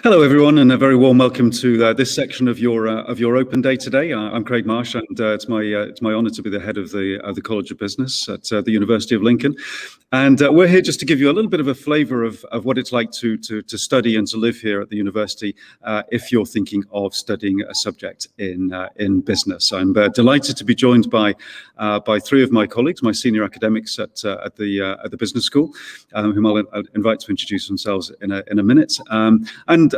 Hello, everyone, and a very warm welcome to this section of your open day today. I'm Craig Marsh, and it's my honour to be the head of the College of Business at the University of Lincoln. And we're here just to give you a little bit of a flavour of what it's like to study and to live here at the university if you're thinking of studying a subject in business. I'm delighted to be joined by three of my colleagues, my senior academics at the business school, whom I'll invite to introduce themselves in a minute.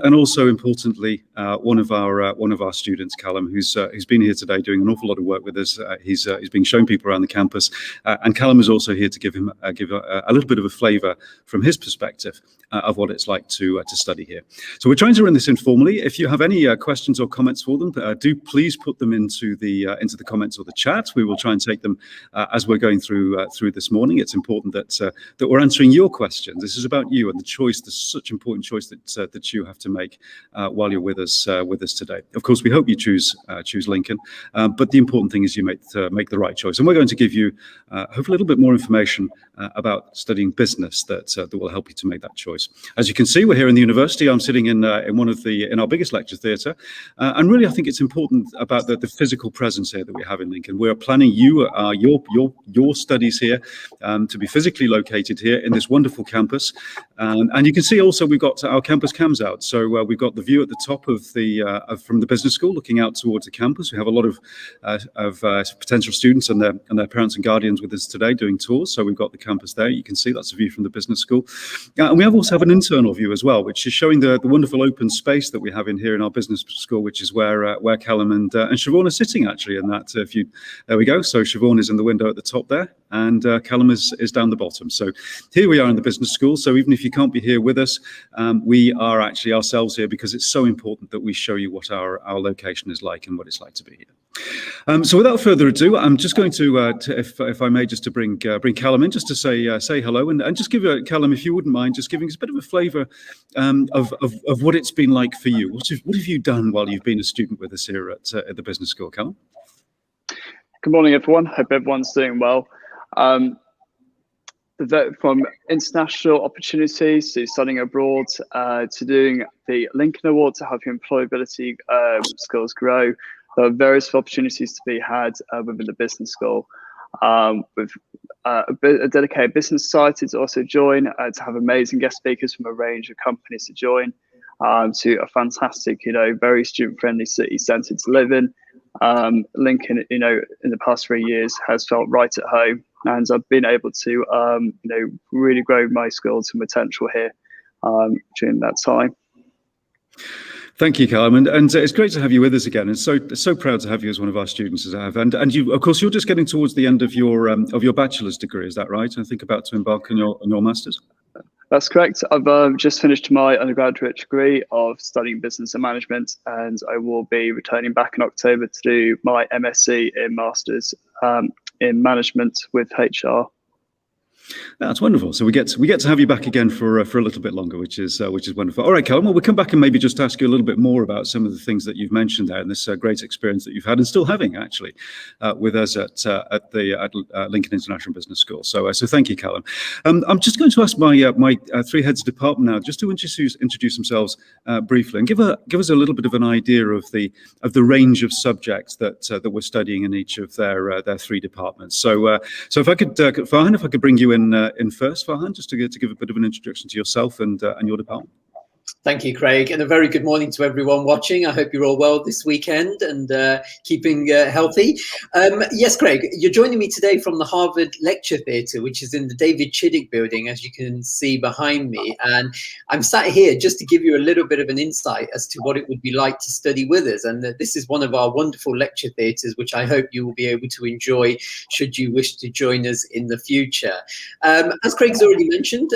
And also importantly, one of our students, Callum, who's been here today doing an awful lot of work with us. He's been showing people around the campus, and Callum is also here to give a little bit of a flavour from his perspective of what it's like to study here. So we're trying to run this informally. If you have any questions or comments for them, do please put them into the comments or the chat. We will try and take them as we're going through this morning. It's important that we're answering your questions. This is about you and the choice, the such important choice that you have to make while you're with us today. Of course, we hope you choose Lincoln, but the important thing is you make the right choice. And we're going to give you hopefully a little bit more information about studying business that will help you to make that choice. As you can see, we're here in the university. I'm sitting in our biggest lecture theatre, and really I think it's important about the physical presence here that we have in Lincoln. We're planning your studies here to be physically located here in this wonderful campus, and you can see also we've got our campus cams out. So we've got the view at the top from the business school, looking out towards the campus. We have a lot of potential students and their parents and guardians with us today doing tours. So we've got the campus there. You can see that's a view from the business school, and we also have an internal view as well, which is showing the wonderful open space that we have in here in our business school, which is where Callum and Siobhan are sitting actually. And that there we go. So Siobhan is in the window at the top there, and Callum is down the bottom. So here we are in the business school. So even if you can't be here with us, we are actually ourselves here because it's so important that we show you what our location is like and what it's like to be here. So without further ado, I'm just going to if I may, just to bring Callum in, just to say hello and just give Callum, if you wouldn't mind, just giving us a bit of a flavour of what it's been like for you. What have you done while you've been a student with us here at the business school, Callum? Good morning, everyone. Hope everyone's doing well. From international opportunities to studying abroad to doing the Lincoln Award to help your employability skills grow, there are various opportunities to be had within the business school. With a dedicated business society to also join, to have amazing guest speakers from a range of companies to join, to a fantastic, very student-friendly city centre to live in. Lincoln, in the past 3 years has felt right at home, and I've been able to, really grow my skills and potential here during that time. Thank you, Callum, and it's great to have you with us again. And so proud to have you as one of our students as I have. And you, of course, you're just getting towards the end of your bachelor's degree, is that right? I think about to embark on your master's. That's correct. I've just finished my undergraduate degree of studying business and management, and I will be returning back in October to do my MSc in Masters in management with HR. That's wonderful. So we get to have you back again for a little bit longer, which is wonderful. All right, Callum. Well, we'll come back and maybe just ask you a little bit more about some of the things that you've mentioned there, and this great experience that you've had and still having actually with us at Lincoln International Business School. So thank you, Callum. I'm just going to ask my three heads of department now just to introduce themselves briefly and give us a little bit of an idea of the range of subjects that we're studying in each of their three departments. So if I could, Farhan, if I could bring you in first, Farhan, just to give a bit of an introduction to yourself and your department. Thank you, Craig, and a very good morning to everyone watching. I hope you're all well this weekend and keeping healthy. Yes, Craig, you're joining me today from the Harvard Lecture Theatre, which is in the David Chiddick building, as you can see behind me. And I'm sat here just to give you a little bit of an insight as to what it would be like to study with us. And this is one of our wonderful lecture theatres, which I hope you will be able to enjoy should you wish to join us in the future. As Craig's already mentioned,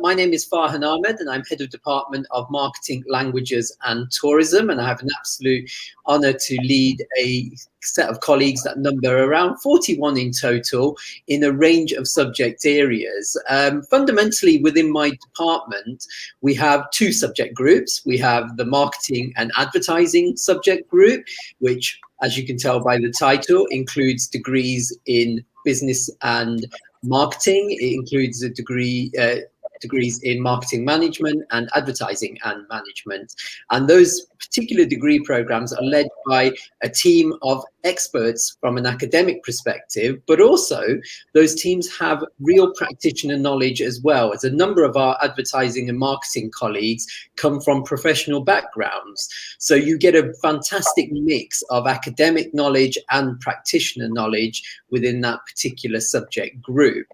my name is Farhan Ahmed, and I'm Head of Department of Marketing, Languages and Tourism, and I have an absolute honor to lead a set of colleagues that number around 41 in total in a range of subject areas. Fundamentally, within my department, we have two subject groups. We have the Marketing and Advertising subject group, which, as you can tell by the title, includes degrees in business and marketing. It includes a degree degrees in marketing management and advertising and management. And those particular degree programs are led by a team of experts from an academic perspective, but also those teams have real practitioner knowledge as well, as a number of our advertising and marketing colleagues come from professional backgrounds. So you get a fantastic mix of academic knowledge and practitioner knowledge within that particular subject group.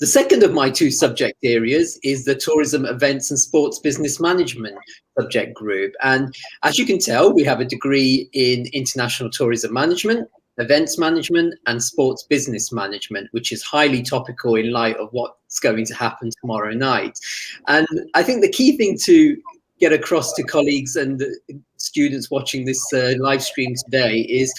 The second of my two subject areas is the tourism, events and sports business management subject group. And as you can tell, we have a degree in international tourism management, events management and sports business management, which is highly topical in light of what's going to happen tomorrow night. And I think the key thing to get across to colleagues and students watching this live stream today is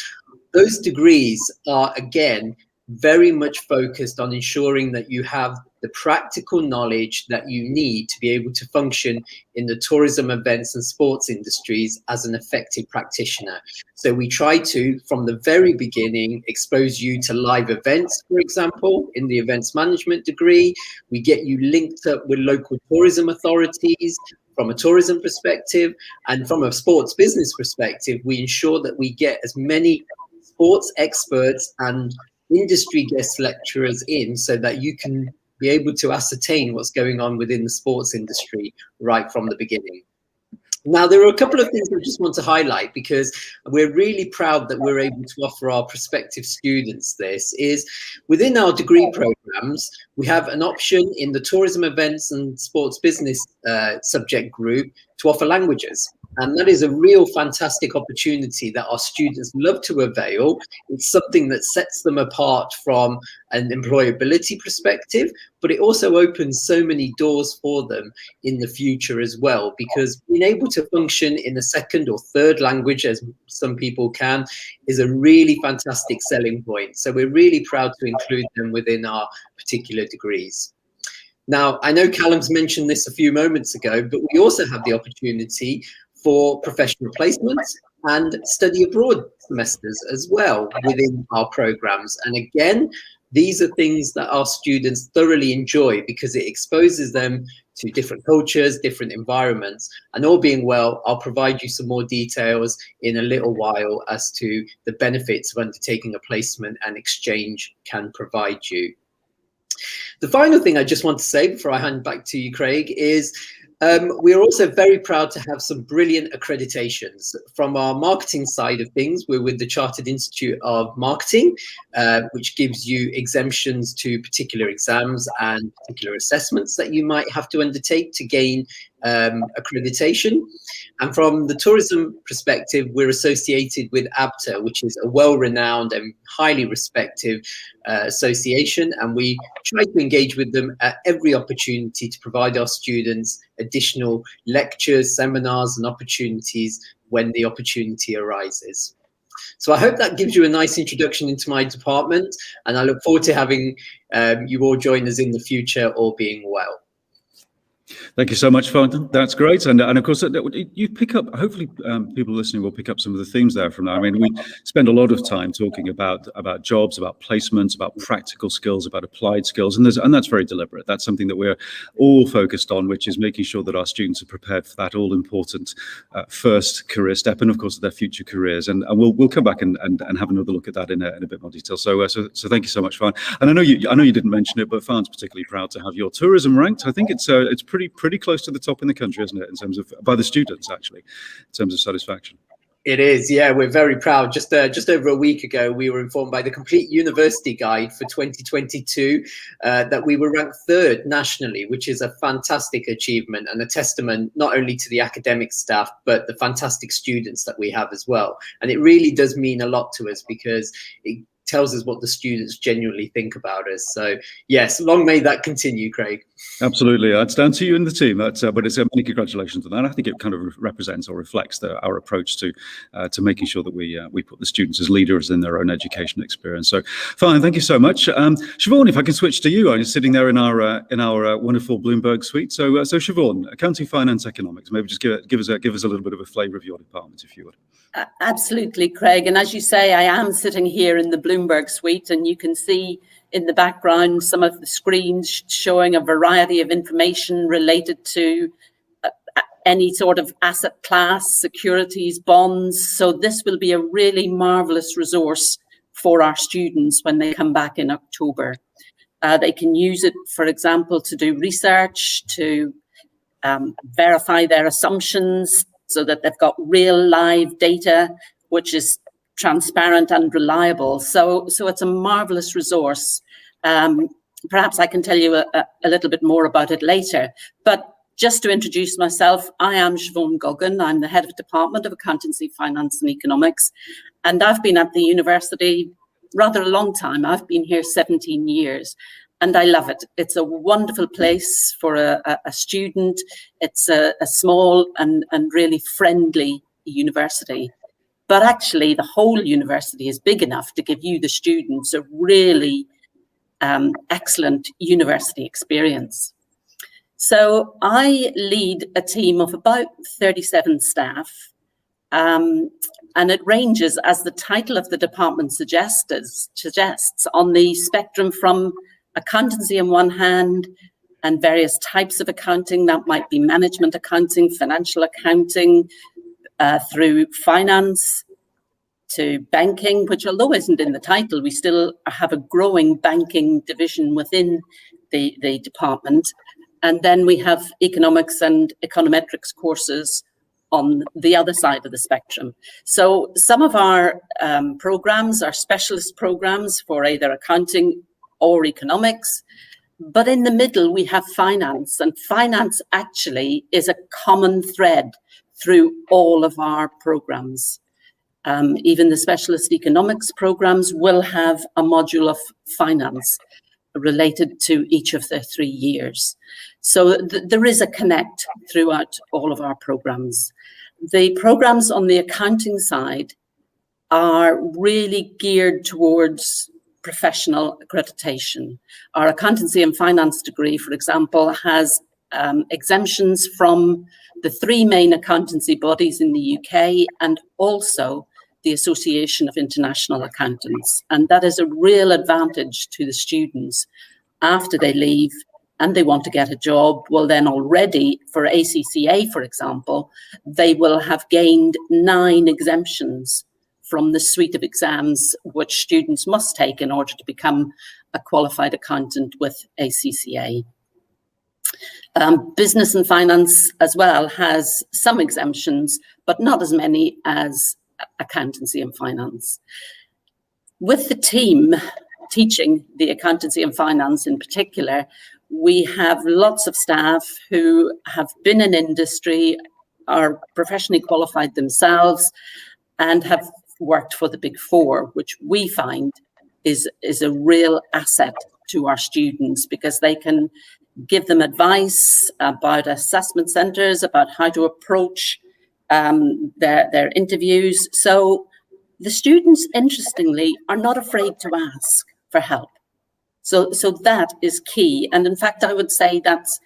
those degrees are, again, very much focused on ensuring that you have the practical knowledge that you need to be able to function in the tourism, events and sports industries as an effective practitioner. So we try to, from the very beginning, expose you to live events, for example, in the events management degree. We get you linked up with local tourism authorities from a tourism perspective, and from a sports business perspective, we ensure that we get as many sports experts and industry guest lecturers in so that you can be able to ascertain what's going on within the sports industry right from the beginning. Now, there are a couple of things I just want to highlight because we're really proud that we're able to offer our prospective students this, is within our degree programs, we have an option in the tourism, events and sports business subject group to offer languages. And that is a real fantastic opportunity that our students love to avail. It's something that sets them apart from an employability perspective, but it also opens so many doors for them in the future as well, because being able to function in a second or third language, as some people can, is a really fantastic selling point. So we're really proud to include them within our particular degrees. Now, I know Callum's mentioned this a few moments ago, but we also have the opportunity for professional placements and study abroad semesters as well within our programs. And again, these are things that our students thoroughly enjoy because it exposes them to different cultures, different environments, and all being well, I'll provide you some more details in a little while as to the benefits of undertaking a placement and exchange can provide you. The final thing I just want to say before I hand back to you, Craig, is we are also very proud to have some brilliant accreditations. From our marketing side of things, we're with the Chartered Institute of Marketing, which gives you exemptions to particular exams and particular assessments that you might have to undertake to gain accreditation. And from the tourism perspective, we're associated with ABTA, which is a well-renowned and highly respected association, and we try to engage with them at every opportunity to provide our students additional lectures, seminars and opportunities when the opportunity arises. So I hope that gives you a nice introduction into my department, and I look forward to having you all join us in the future, all being well. Thank you so much, Farhan. That's great. And of course, you pick up, hopefully people listening will pick up some of the themes there from that. I mean, we spend a lot of time talking about jobs, about placements, about practical skills, about applied skills. And that's very deliberate. That's something that we're all focused on, which is making sure that our students are prepared for that all important first career step and, of course, their future careers. And we'll come back and have another look at that in a bit more detail. So thank you so much, Farhan. And I know you didn't mention it, but Farhan's particularly proud to have your tourism ranked. I think it's pretty close to the top in the country, isn't it, in terms of by the students actually, in terms of satisfaction? It is, yeah. We're very proud. Just over a week ago, we were informed by the Complete University Guide for 2022 that we were ranked 3rd nationally, which is a fantastic achievement and a testament not only to the academic staff, but the fantastic students that we have as well. And it really does mean a lot to us because it tells us what the students genuinely think about us. So yes, long may that continue, Craig. Absolutely, it's down to you and the team. But it's many congratulations on that. I think it kind of represents or reflects our approach to making sure that we put the students as leaders in their own education experience. So, fine, thank you so much, Siobhan. If I can switch to you, I'm sitting there in our wonderful Bloomberg suite. So Siobhan, accounting, finance, economics. Maybe just give us a little bit of a flavour of your department, if you would. Absolutely, Craig. And as you say, I am sitting here in the Bloomberg suite, and you can see in the background, some of the screens showing a variety of information related to any sort of asset class, securities, bonds. So this will be a really marvelous resource for our students when they come back in October. They can use it, for example, to do research, to verify their assumptions so that they've got real live data, which is transparent and reliable. So it's a marvelous resource. Perhaps I can tell you a little bit more about it later. But just to introduce myself, I am Siobhan Gan. I'm the head of the Department of Accountancy, Finance and Economics. And I've been at the university rather a long time. I've been here 17 years. And I love it. It's a wonderful place for a student. It's a small and really friendly university. But actually, the whole university is big enough to give you, the students, a really excellent university experience. So I lead a team of about 37 staff, and it ranges, as the title of the department suggests, on the spectrum from accountancy on one hand and various types of accounting. That might be management accounting, financial accounting, through finance to banking, which, although isn't in the title, we still have a growing banking division within the department. And then we have economics and econometrics courses on the other side of the spectrum. So some of our programs are specialist programs for either accounting or economics. But in the middle, we have finance, and finance actually is a common thread through all of our programs. Even the specialist economics programs will have a module of finance related to each of the 3 years. So there is a connect throughout all of our programs. The programs on the accounting side are really geared towards professional accreditation. Our accountancy and finance degree, for example, has exemptions from the 3 main accountancy bodies in the UK and also the Association of International Accountants. And that is a real advantage to the students after they leave and they want to get a job. Well, then already for ACCA, for example, they will have gained 9 exemptions from the suite of exams which students must take in order to become a qualified accountant with ACCA. Business and finance as well has some exemptions, but not as many as accountancy and finance. With the team teaching the accountancy and finance in particular, we have lots of staff who have been in industry, are professionally qualified themselves, and have worked for the Big Four, which we find is a real asset to our students, because they can give them advice about assessment centres, about how to approach their interviews. So the students, interestingly, are not afraid to ask for help. So that is key. And in fact, I would say that's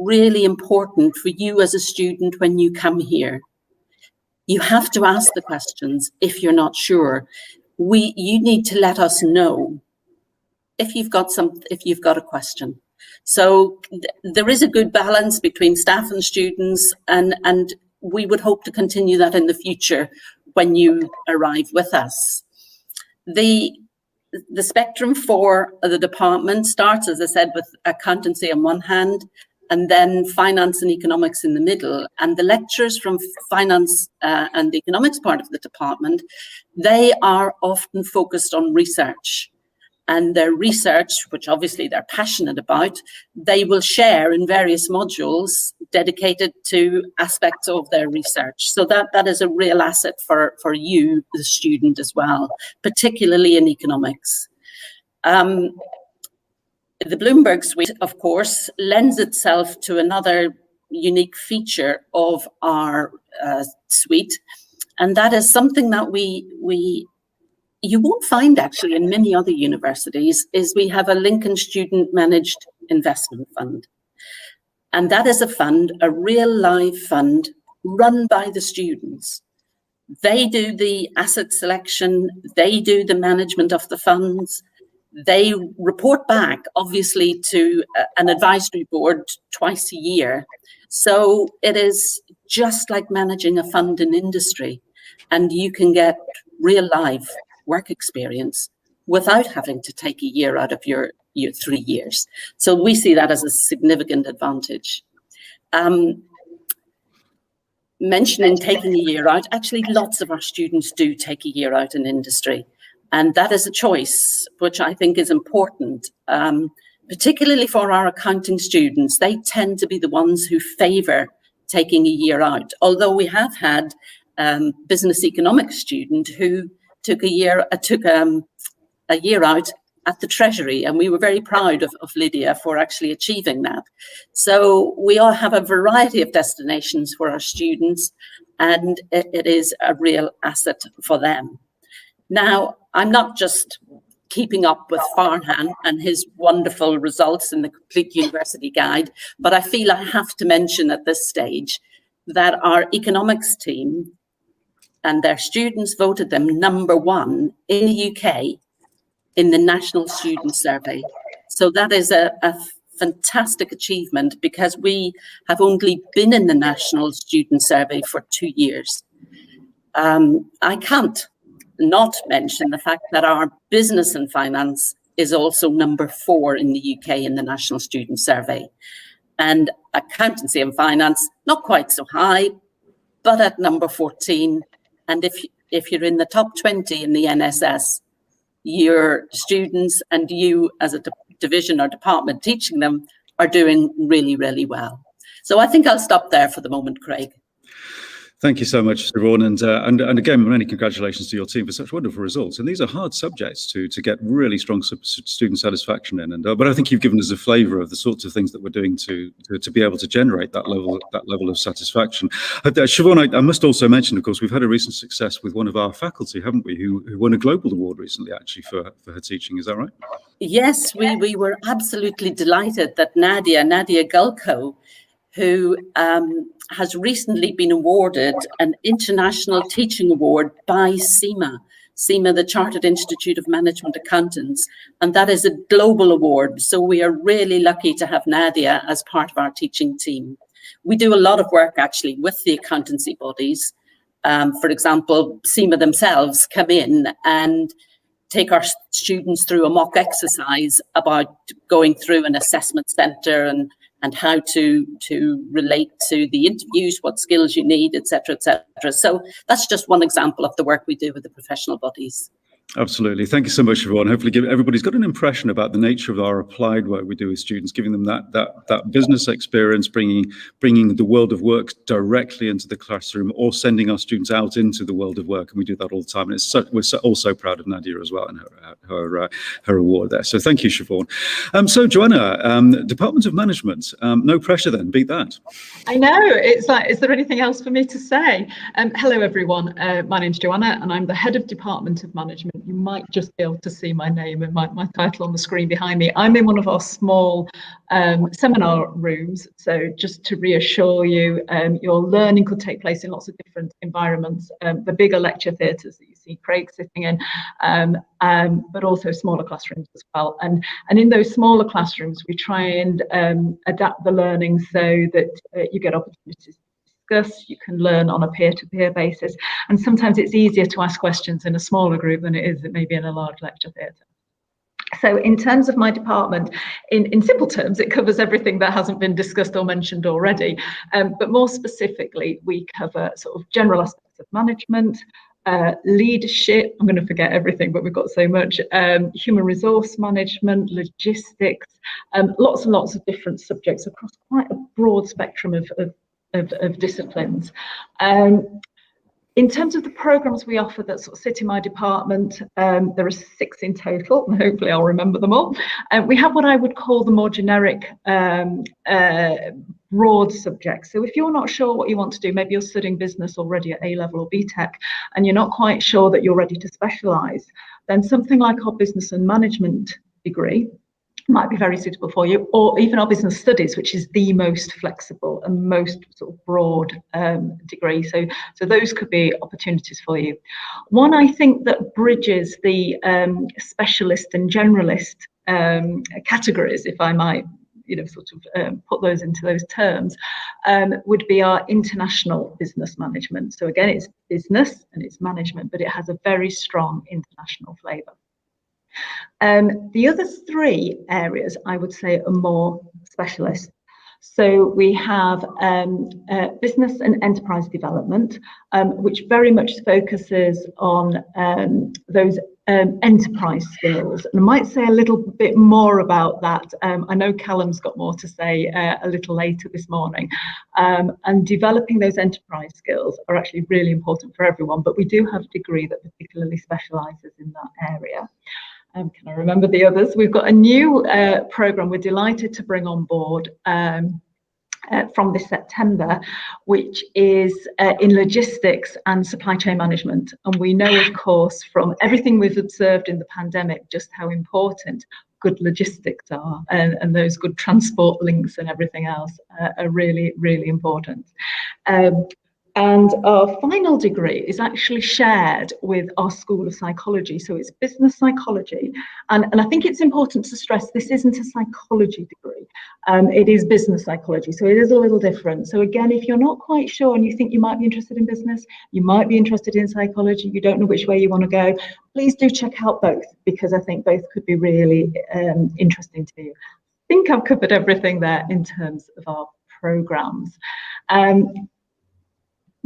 really important for you as a student when you come here. You have to ask the questions if you're not sure. You need to let us know if you've got a question. So there is a good balance between staff and students, and we would hope to continue that in the future when you arrive with us. The spectrum for the department starts, as I said, with accountancy on one hand, and then finance and economics in the middle. And the lecturers from finance and the economics part of the department, they are often focused on research. And their research, which obviously they're passionate about, they will share in various modules dedicated to aspects of their research. So that is a real asset for you, the student, as well, particularly in economics. The Bloomberg suite, of course, lends itself to another unique feature of our suite, and that is something that you won't find actually in many other universities, is we have a Lincoln Student Managed Investment Fund. And that is a fund, a real live fund run by the students. They do the asset selection, they do the management of the funds, They report back, obviously, to an advisory board twice a year. So it is just like managing a fund in industry, and you can get real life work experience without having to take a year out of your 3 years. So we see that as a significant advantage. Mentioning taking a year out, actually lots of our students do take a year out in industry. And that is a choice, which I think is important, particularly for our accounting students. They tend to be the ones who favour taking a year out. Although we have had business economics student who took a year out at the Treasury, and we were very proud of Lydia for actually achieving that. So we all have a variety of destinations for our students, and it is a real asset for them. Now, I'm not just keeping up with Farhan and his wonderful results in the Complete University Guide, but I feel I have to mention at this stage that our economics team and their students voted them #1 in the UK in the National Student Survey. So that is a fantastic achievement, because we have only been in the National Student Survey for 2 years. I can't not mention the fact that our business and finance is also #4 in the UK in the National Student Survey. And accountancy and finance, not quite so high, but at #14. And if you're in the top 20 in the NSS, your students and you as a division or department teaching them are doing really, really well. So I think I'll stop there for the moment, Craig. Thank you so much, Siobhan, and again, many congratulations to your team for such wonderful results. And these are hard subjects to get really strong student satisfaction in. But I think you've given us a flavour of the sorts of things that we're doing to be able to generate that level of satisfaction. Siobhan, I must also mention, of course, we've had a recent success with one of our faculty, haven't we, who won a global award recently, actually, for her teaching. Is that right? Yes, we were absolutely delighted that Nadia Gulko, who has recently been awarded an International Teaching Award by CIMA, the Chartered Institute of Management Accountants, and that is a global award. So we are really lucky to have Nadia as part of our teaching team. We do a lot of work actually with the accountancy bodies. For example, CIMA themselves come in and take our students through a mock exercise about going through an assessment centre and how to relate to the interviews, what skills you need, etc., etc. So that's just one example of the work we do with the professional bodies. Absolutely. Thank you so much, everyone. Hopefully everybody's got an impression about the nature of our applied work we do with students, giving them that business experience, bringing the world of work directly into the classroom, or sending our students out into the world of work. And we do that all the time. And we're also proud of Nadia as well and her award there. So thank you, Siobhan. So Joanna, Department of Management, no pressure then, beat that. I know, it's like, is there anything else for me to say? Hello, everyone. My name's Joanna and I'm the Head of Department of Management. You might just be able to see my name and my title on the screen behind me. I'm in one of our small seminar rooms. So just to reassure you, your learning could take place in lots of different environments. The bigger lecture theatres that you see Craig sitting in, but also smaller classrooms as well. And in those smaller classrooms, we try and adapt the learning so that you get opportunities. You can learn on a peer-to-peer basis, and sometimes it's easier to ask questions in a smaller group than it is maybe in a large lecture theatre. So in terms of my department, in simple terms, it covers everything that hasn't been discussed or mentioned already, but more specifically, we cover sort of general aspects of management, leadership, I'm going to forget everything, but we've got so much, human resource management, logistics, lots and lots of different subjects across quite a broad spectrum of disciplines. In terms of the programs we offer that sort of sit in my department, there are 6 in total, and hopefully I'll remember them all. We have what I would call the more generic broad subjects. So if you're not sure what you want to do, maybe you're studying business already at A-level or BTEC, and you're not quite sure that you're ready to specialise, then something like our business and management degree might be very suitable for you, or even our business studies, which is the most flexible and most sort of broad degree. So those could be opportunities for you. One I think that bridges the specialist and generalist categories, if I might, sort of put those into those terms, would be our international business management. So again, it's business and it's management, but it has a very strong international flavour. The other three areas I would say are more specialist. So we have business and enterprise development, which very much focuses on those enterprise skills. And I might say a little bit more about that. I know Callum's got more to say a little later this morning. And developing those enterprise skills are actually really important for everyone, but we do have a degree that particularly specialises in that area. Can I remember the others? We've got a new programme we're delighted to bring on board from this September, which is in logistics and supply chain management. And we know, of course, from everything we've observed in the pandemic, just how important good logistics are, and those good transport links and everything else are really, really important. And our final degree is actually shared with our School of Psychology. So it's business psychology. And I think it's important to stress this isn't a psychology degree. It is business psychology. So it is a little different. So again, if you're not quite sure and you think you might be interested in business, you might be interested in psychology, you don't know which way you want to go, please do check out both, because I think both could be really interesting to you. I think I've covered everything there in terms of our programmes.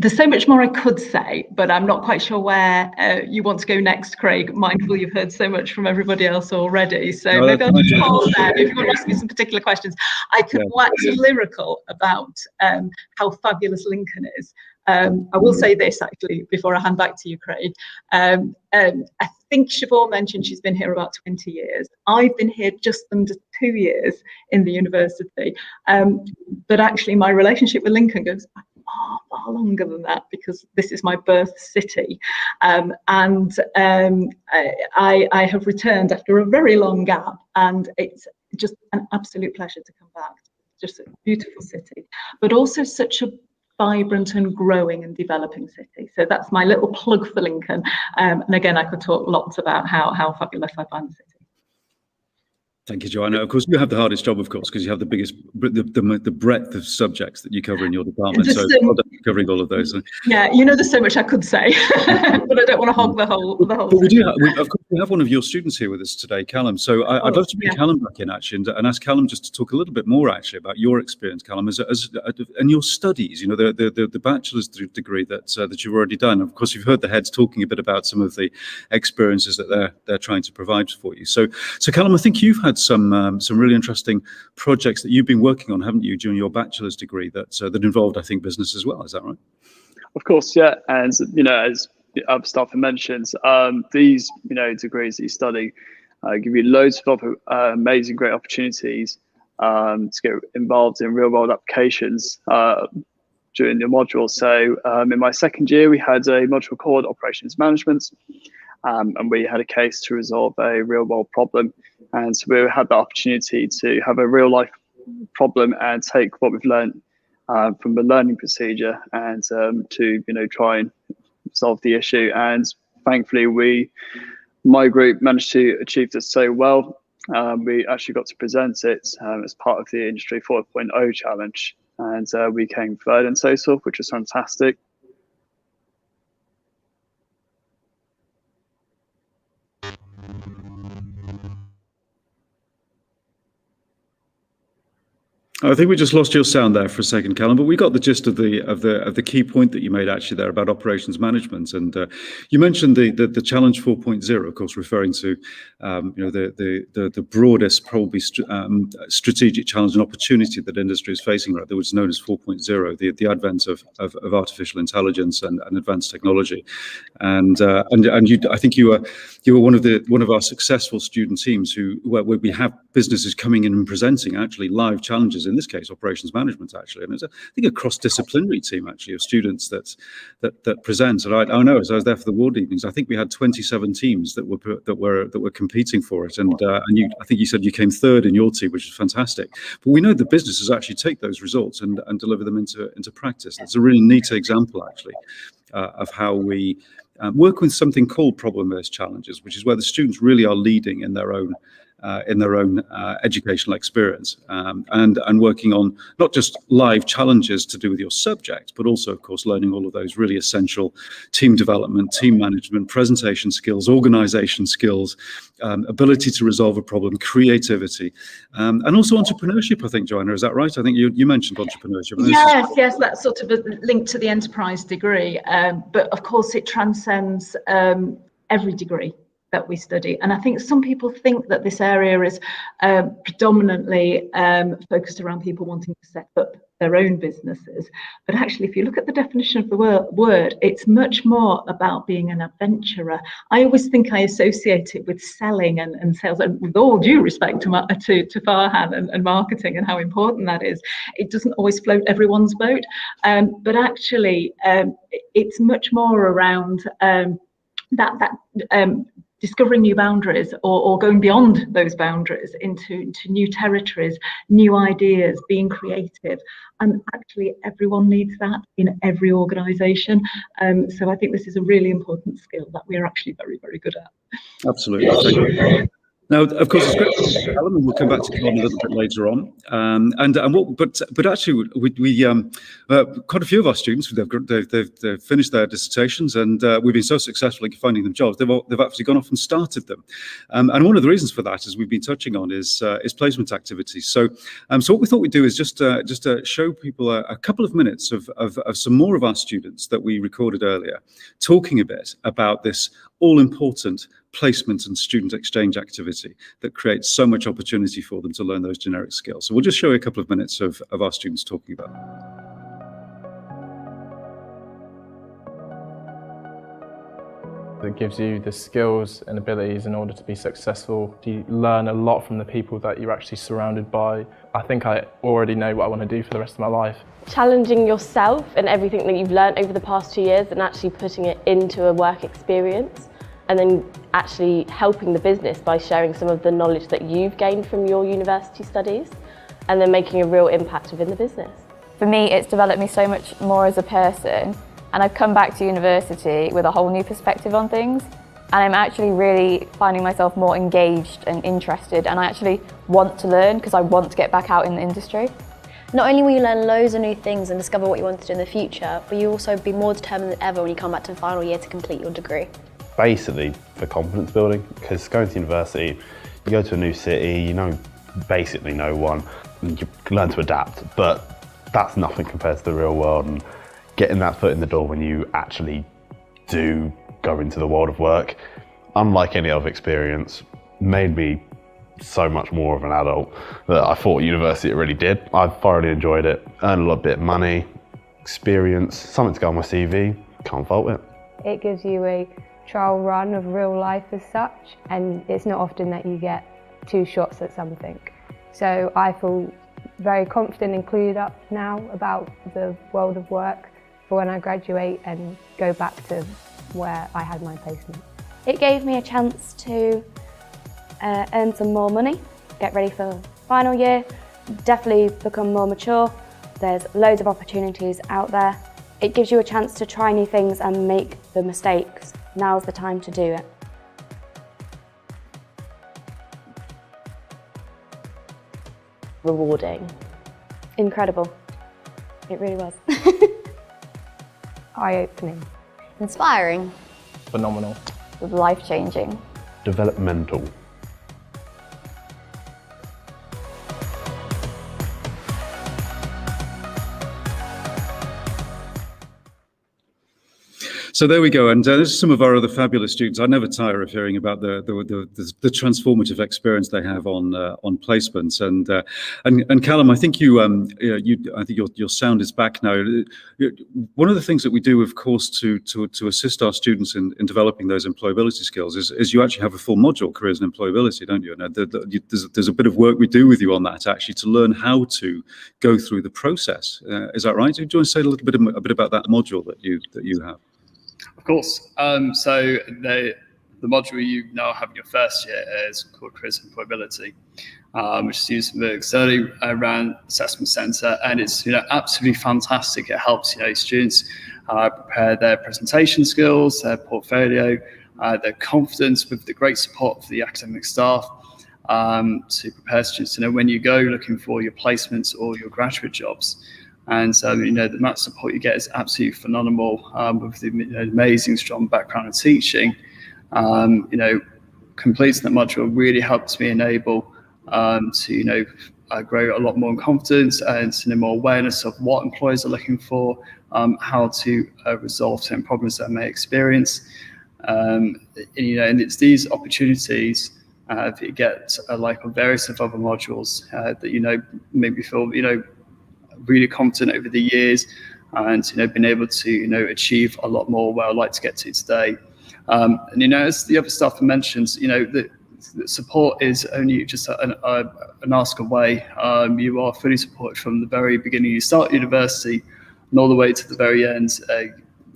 There's so much more I could say, but I'm not quite sure where you want to go next, Craig. Mindful you've heard so much from everybody else already. So maybe I'll just pause there. If you want to ask me some particular questions, I could wax lyrical about how fabulous Lincoln is. I will say this actually before I hand back to you, Craig. I think Siobhan mentioned she's been here about 20 years. I've been here just under 2 years in the university. But actually my relationship with Lincoln goes back far longer than that, because this is my birth city. I have returned after a very long gap, and it's just an absolute pleasure to come back. Just a beautiful city, but also such a vibrant and growing and developing city. So that's my little plug for Lincoln. And again, I could talk lots about how fabulous I find the city. Thank you, Joanna. Of course, you have the hardest job, of course, because you have the biggest, the breadth of subjects that you cover in your department. So well done covering all of those. Yeah, there's so much I could say, but I don't want to hog the whole. But we do. Of course, we have one of your students here with us today, Callum. So I'd love to bring Callum back in actually, and ask Callum just to talk a little bit more actually about your experience, Callum, and your studies. The bachelor's degree that you've already done. Of course, you've heard the heads talking a bit about some of the experiences that they're trying to provide for you. So Callum, I think you've had some really interesting projects that you've been working on, haven't you, during your bachelor's degree that involved, I think, business as well. Is that right? Of course, yeah. And as other staff have mentioned, these degrees that you study give you loads of amazing, great opportunities to get involved in real world applications during the module. So in my second year, we had a module called Operations Management. And we had a case to resolve a real world problem. And so we had the opportunity to have a real life problem and take what we've learned from the learning procedure and to try and solve the issue. And thankfully, my group managed to achieve this so well. We actually got to present it as part of the Industry 4.0 challenge, and we came third in total, which was fantastic. I think we just lost your sound there for a second, Callum, but we got the gist of the key point that you made actually there about operations management, and you mentioned the challenge 4.0, of course, referring to the broadest probably strategic challenge and opportunity that industry is facing right there, which is known as 4.0, the advent of artificial intelligence and advanced technology, and you, I think you were one of our successful student teams where we have businesses coming in and presenting actually live challenges in this case, operations management, actually. And it's, I think, a cross-disciplinary team, actually, of students that present. And I know, as I was there for the ward evenings, I think we had 27 teams that were competing for it. And I think you said you came third in your team, which is fantastic. But we know the businesses actually take those results and deliver them into practice. It's a really neat example, actually, of how we work with something called problem-based challenges, which is where the students really are leading in their own educational experience, and working on not just live challenges to do with your subject, but also, of course, learning all of those really essential team development, team management, presentation skills, organization skills, ability to resolve a problem, creativity, and also entrepreneurship, I think, Joanna, is that right? I think you mentioned entrepreneurship. Yes, that's sort of a link to the enterprise degree, but of course it transcends every degree that we study. And I think some people think that this area is predominantly focused around people wanting to set up their own businesses. But actually, if you look at the definition of the word, it's much more about being an adventurer. I always think I associate it with selling and sales, and with all due respect to Farhan and marketing and how important that is. It doesn't always float everyone's boat, but actually it's much more around that discovering new boundaries or going beyond those boundaries into new territories, new ideas, being creative. And actually everyone needs that in every organisation. So I think this is a really important skill that we are actually very, very good at. Absolutely. Now, of course, it's great, Callum, and we'll come back to Callum a little bit later on. But actually, we quite a few of our students, they've finished their dissertations, and we've been so successful in finding them jobs. They've actually gone off and started them, and one of the reasons for that, as we've been touching on, is placement activities. So what we thought we'd do is just show people a couple of minutes of some more of our students that we recorded earlier, talking a bit about this all-important placement and student exchange activity that creates so much opportunity for them to learn those generic skills. So we'll just show you a couple of minutes of our students talking about it. It gives you the skills and abilities in order to be successful. You learn a lot from the people that you're actually surrounded by. I think I already know what I want to do for the rest of my life. Challenging yourself and everything that you've learned over the past 2 years and actually putting it into a work experience, and then actually helping the business by sharing some of the knowledge that you've gained from your university studies, and then making a real impact within the business. For me, it's developed me so much more as a person, and I've come back to university with a whole new perspective on things, and I'm actually really finding myself more engaged and interested, and I actually want to learn because I want to get back out in the industry. Not only will you learn loads of new things and discover what you want to do in the future, but you also be more determined than ever when you come back to the final year to complete your degree. Basically for confidence building, because going to university, you go to a new city, you know basically no one, and you learn to adapt, but that's nothing compared to the real world, and getting that foot in the door when you actually do go into the world of work, unlike any other experience, made me so much more of an adult that I thought university it really did. I thoroughly enjoyed it, earned a little bit of money, experience, something to go on my CV, can't fault it. It gives you a trial run of real life as such, and it's not often that you get 2 shots at something. So I feel very confident and clued up now about the world of work for when I graduate and go back to where I had my placement. It gave me a chance to earn some more money, get ready for final year, definitely become more mature. There's loads of opportunities out there. It gives you a chance to try new things and make the mistakes. Now's the time to do it. Rewarding. Incredible. It really was. Eye-opening. Inspiring. Phenomenal. Life-changing. Developmental. So there we go, and this is some of our other fabulous students. I never tire of hearing about the transformative experience they have on placements. And Callum, I think I think your sound is back now. One of the things that we do, of course, to assist our students in developing those employability skills is you actually have a full module, careers and employability, don't you? And there's a bit of work we do with you on that actually to learn how to go through the process. Is that right? Do you want to say a little bit about that module that you have? Of course. So the module you now have in your first year is called Careers and Employability, which is used externally around Assessment Centre, and it's absolutely fantastic. It helps students prepare their presentation skills, their portfolio, their confidence, with the great support of the academic staff, to prepare students to know when you go looking for your placements or your graduate jobs. And the amount of support you get is absolutely phenomenal, with the amazing, strong background in teaching. Completing that module really helps me enable to grow a lot more in confidence and more awareness of what employers are looking for, how to resolve certain problems that they may experience. And it's these opportunities that you get, like on various of other modules, that make me feel really confident over the years, and been able to achieve a lot more where I'd like to get to today. And as the other stuff mentions, the support is only just an ask away. You are fully supported from the very beginning. You start university and all the way to the very end.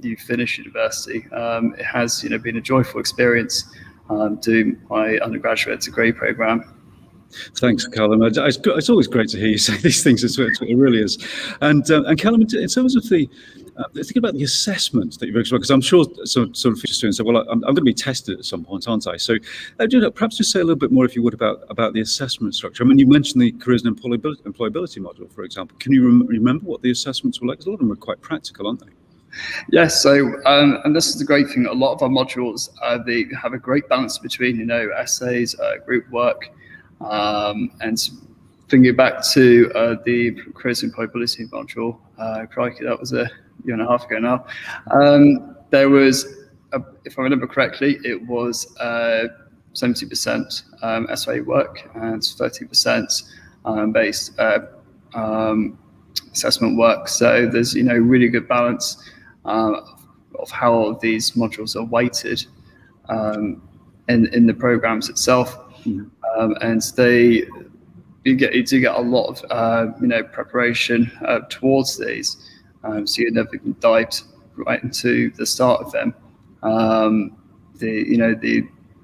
You finish university. It has been a joyful experience doing my undergraduate degree program. Thanks, Callum. It's always great to hear you say these things. It really is. And Callum, in terms of think about the assessment that you've explained, because I'm sure some sort of future students say, well, I'm going to be tested at some point, aren't I? So perhaps just say a little bit more, if you would, about the assessment structure. I mean, you mentioned the careers and employability module, for example. Can you remember what the assessments were like? Because a lot of them were quite practical, aren't they? Yes, so and this is the great thing. A lot of our modules, they have a great balance between essays, group work, and thinking back to the careers and employability module. Crikey, that was a year and a half ago now. There was, if I remember correctly, it was 70% essay work and 30% based assessment work. So there's really good balance of how these modules are weighted in the programs itself. And you do get a lot of preparation towards these, so you're never dived right into the start of them.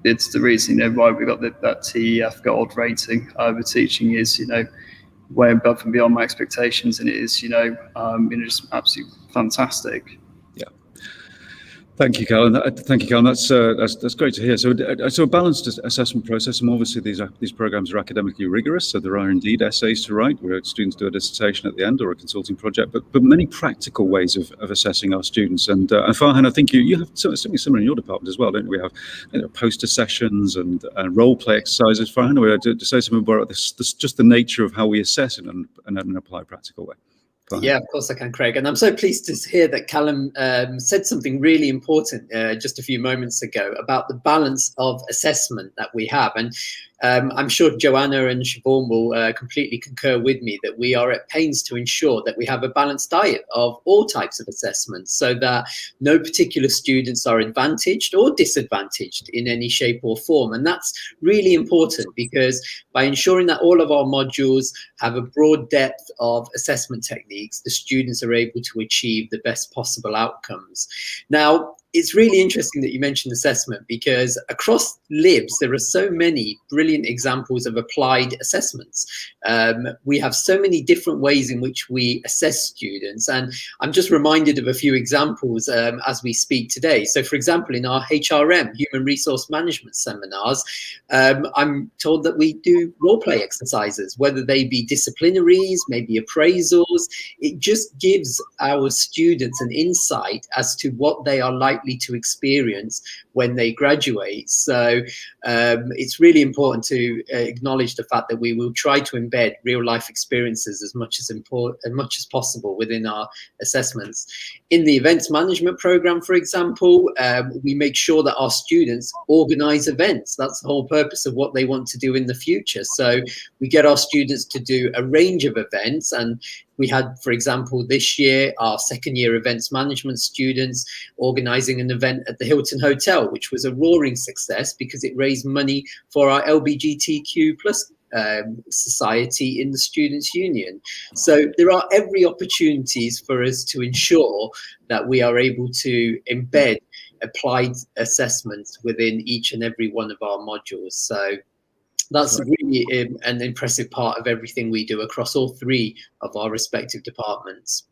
It's the reason why we got that TEF gold rating. The teaching is way above and beyond my expectations, and it is just absolutely fantastic. Thank you, Callum. That's great to hear. So a balanced assessment process, and obviously these programs are academically rigorous, so there are indeed essays to write where students do a dissertation at the end or a consulting project, but many practical ways of assessing our students. And Farhan, I think you have something similar in your department as well, don't you? We have poster sessions and role play exercises. Farhan, would you say something about this, just the nature of how we assess in an applied practical way? Yeah, of course I can, Craig. And I'm so pleased to hear that Callum said something really important just a few moments ago about the balance of assessment that we have. And I'm sure Joanna and Siobhan will completely concur with me that we are at pains to ensure that we have a balanced diet of all types of assessments, so that no particular students are advantaged or disadvantaged in any shape or form. And that's really important, because by ensuring that all of our modules have a broad depth of assessment techniques, the students are able to achieve the best possible outcomes. Now, it's really interesting that you mentioned assessment, because across LIBS, there are so many brilliant examples of applied assessments. We have so many different ways in which we assess students. And I'm just reminded of a few examples as we speak today. So, for example, in our HRM, Human Resource Management seminars, I'm told that we do role play exercises, whether they be disciplinaries, maybe appraisals. It just gives our students an insight as to what they are likely likely to experience when they graduate. So it's really important to acknowledge the fact that we will try to embed real life experiences as much as possible within our assessments. In the events management program, for example, we make sure that our students organize events. That's the whole purpose of what they want to do in the future. So we get our students to do a range of events, and we had, for example, this year, our second year events management students organizing an event at the Hilton Hotel, which was a roaring success because it raised money for our LGBTQ+ society in the Students' Union. So there are every opportunities for us to ensure that we are able to embed applied assessments within each and every one of our modules. So that's really an impressive part of everything we do across all three of our respective departments.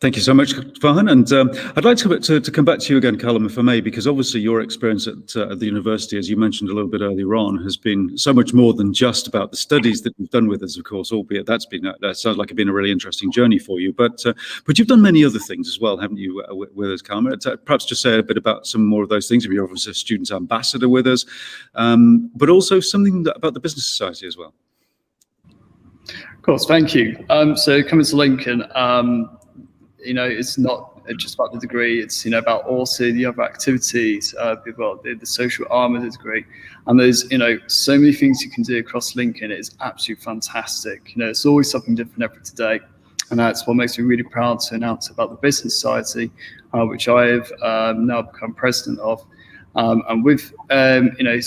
Thank you so much, Farhan. And I'd like to come back to you again, Callum, if I may, because obviously your experience at the university, as you mentioned a little bit earlier on, has been so much more than just about the studies that you've done with us, of course, albeit that sounds like it's been a really interesting journey for you. But you've done many other things as well, haven't you, with us, Callum? Perhaps just say a bit about some more of those things. You're obviously a student ambassador with us, but also something about the Business Society as well. Of course, thank you. So coming to Lincoln, you know, it's not just about the degree, it's, you know, about also the other activities, the social arm of the degree. And there's, you know, so many things you can do across Lincoln. It's absolutely fantastic. You know, it's always something different every day. And that's what makes me really proud to announce about the Business Society, which I have now become president of. And with, you know,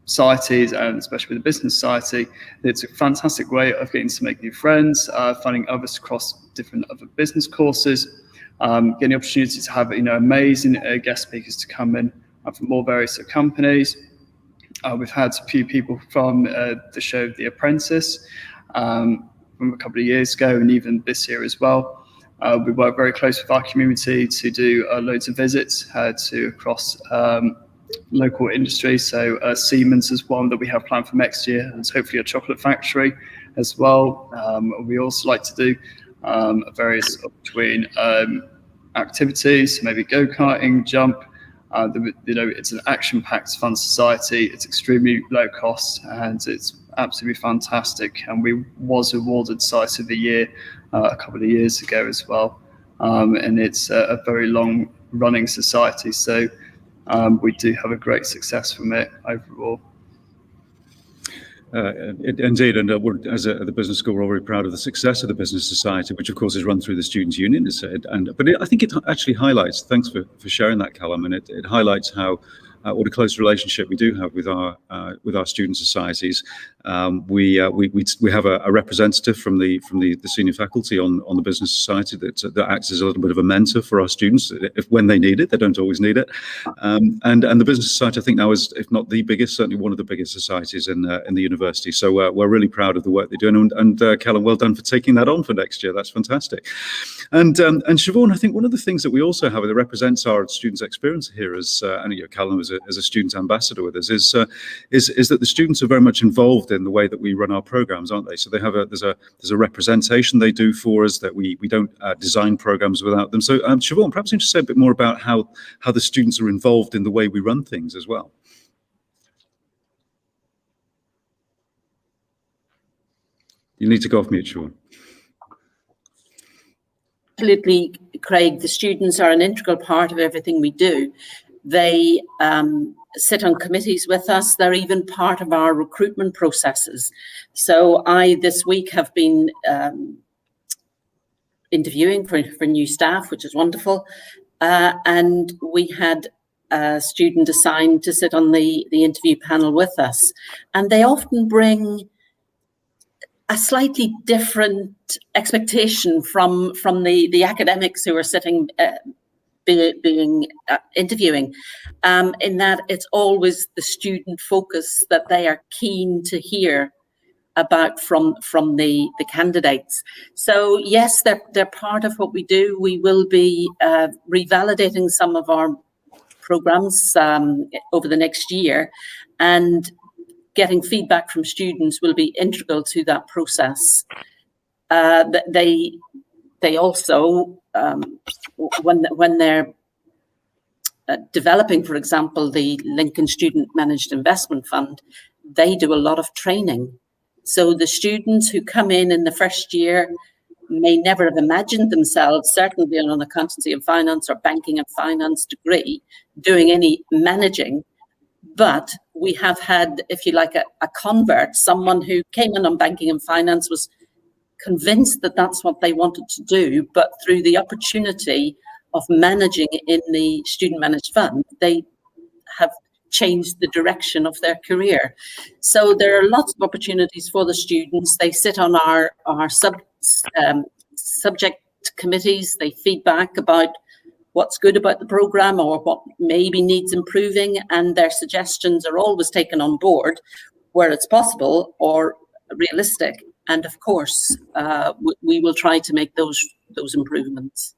societies, and especially with the Business Society, it's a fantastic way of getting to make new friends, finding others across different other business courses, getting the opportunity to have, you know, amazing guest speakers to come in from all various companies. We've had a few people from the show The Apprentice from a couple of years ago, and even this year as well. We work very close with our community to do loads of visits to across local industries. So Siemens is one that we have planned for next year, and hopefully a chocolate factory as well. We also like to do various between activities, maybe go-karting, jump. You know, it's an action-packed fun society. It's extremely low cost, and it's absolutely fantastic. And we was awarded Site of the Year a couple of years ago as well. And it's a very long-running society. So we do have a great success from it overall. Indeed, and we're, as the business school, we're all very proud of the success of the Business Society, which of course is run through the Students' Union. But I think it actually highlights, thanks for sharing that, Callum, and it highlights how what a close relationship we do have with our student societies. We have a representative from the senior faculty on the Business Society that acts as a little bit of a mentor for our students when they need it. They don't always need it. And the Business Society, I think now is, if not the biggest, certainly one of the biggest societies in the university. So we're really proud of the work they're doing. And Callum, well done for taking that on for next year. That's fantastic. And Siobhan, I think one of the things that we also have that represents our students' experience here is, and Callum as a student ambassador with us, is that the students are very much involved in the way that we run our programs, aren't they? So they have there's a representation they do for us, that we don't design programs without them. So Siobhan, perhaps you can just say a bit more about how the students are involved in the way we run things as well. You need to go off mute, Siobhan. Absolutely, Craig. The students are an integral part of everything we do. They sit on committees with us. They're even part of our recruitment processes. So I, this week, have been interviewing for new staff, which is wonderful. And we had a student assigned to sit on the interview panel with us. And they often bring a slightly different expectation from the academics who are sitting interviewing, in that it's always the student focus that they are keen to hear about from the candidates. So yes, they're part of what we do. We will be revalidating some of our programs over the next year, and getting feedback from students will be integral to that process. They also, when they're developing, for example, the Lincoln Student Managed Investment Fund, they do a lot of training. So the students who come in the first year may never have imagined themselves, certainly on an accountancy and finance or banking and finance degree, doing any managing. But we have had, if you like, a convert, someone who came in on banking and finance, was convinced that that's what they wanted to do, but through the opportunity of managing in the student managed fund, they have changed the direction of their career. So there are lots of opportunities for the students. They sit on our subject committees. They feedback about what's good about the programme or what maybe needs improving, and their suggestions are always taken on board where it's possible or realistic. And of course, we will try to make those improvements.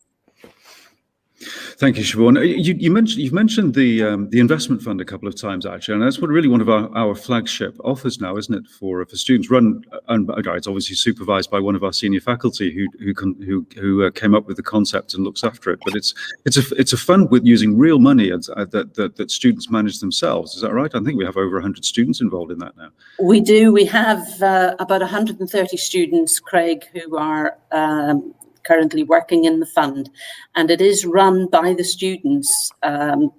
Thank you, Siobhan. You've mentioned the investment fund a couple of times, actually, and that's really one of our flagship offers now, isn't it, for students? It's obviously supervised by one of our senior faculty who came up with the concept and looks after it. But it's a fund with using real money that students manage themselves. Is that right? I think we have over 100 students involved in that now. We do. We have about 130 students, Craig, who are currently working in the fund, and it is run by the students. The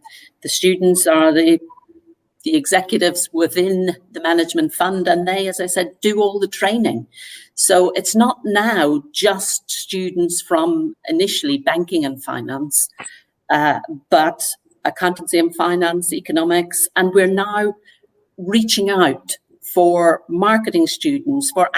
students are the executives within the management fund, and they, as I said, do all the training. So it's not now just students from initially banking and finance, but accountancy and finance, economics, and we're now reaching out for marketing students, for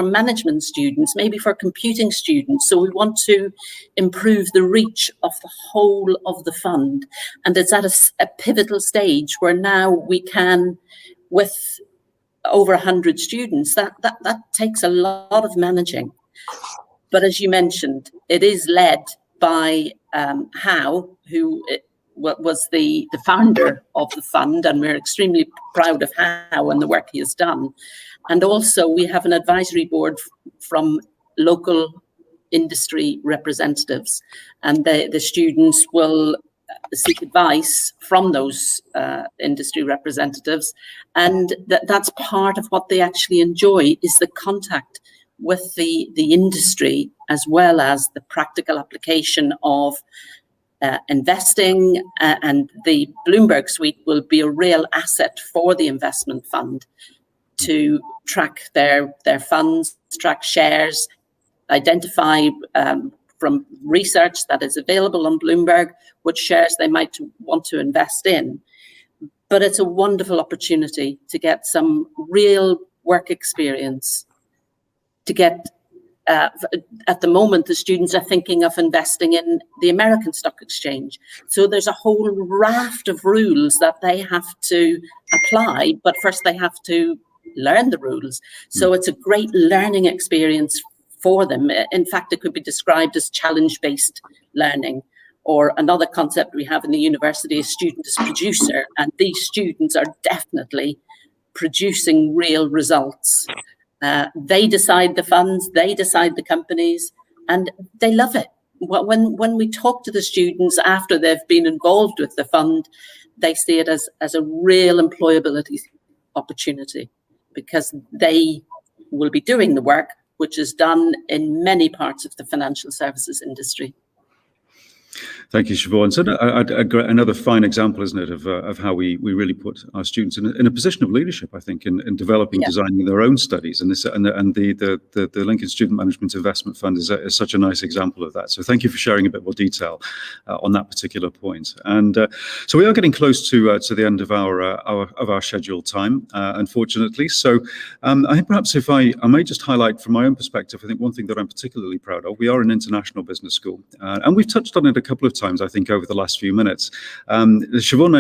management students, maybe for computing students. So we want to improve the reach of the whole of the fund. And it's at a pivotal stage where now we can, with over 100 students, that takes a lot of managing. But as you mentioned, it is led by Howe, who was the founder of the fund, and we're extremely proud of Howe and the work he has done. And also we have an advisory board from local industry representatives, and the students will seek advice from those industry representatives, and that's part of what they actually enjoy, is the contact with the industry, as well as the practical application of investing, and the Bloomberg suite will be a real asset for the investment fund to track their funds, track shares, identify from research that is available on Bloomberg which shares they might want to invest in. But it's a wonderful opportunity to get some real work experience, to get at the moment, the students are thinking of investing in the American Stock Exchange. So there's a whole raft of rules that they have to apply, but first they have to learn the rules. So it's a great learning experience for them. In fact, it could be described as challenge-based learning. Or another concept we have in the university is student as producer, and these students are definitely producing real results. They decide the funds, they decide the companies, and they love it. When we talk to the students after they've been involved with the fund, they see it as a real employability opportunity, because they will be doing the work which is done in many parts of the financial services industry. Thank you, Siobhan. So another fine example, isn't it, of how we really put our students in a position of leadership, I think, in developing, designing their own studies. And the Lincoln Student Management Investment Fund is such a nice example of that. So thank you for sharing a bit more detail on that particular point. And so we are getting close to the end of our scheduled time, unfortunately. So I think perhaps if I may just highlight from my own perspective, I think one thing that I'm particularly proud of, we are an international business school, and we've touched on it a couple of times, I think, over the last few minutes. Siobhan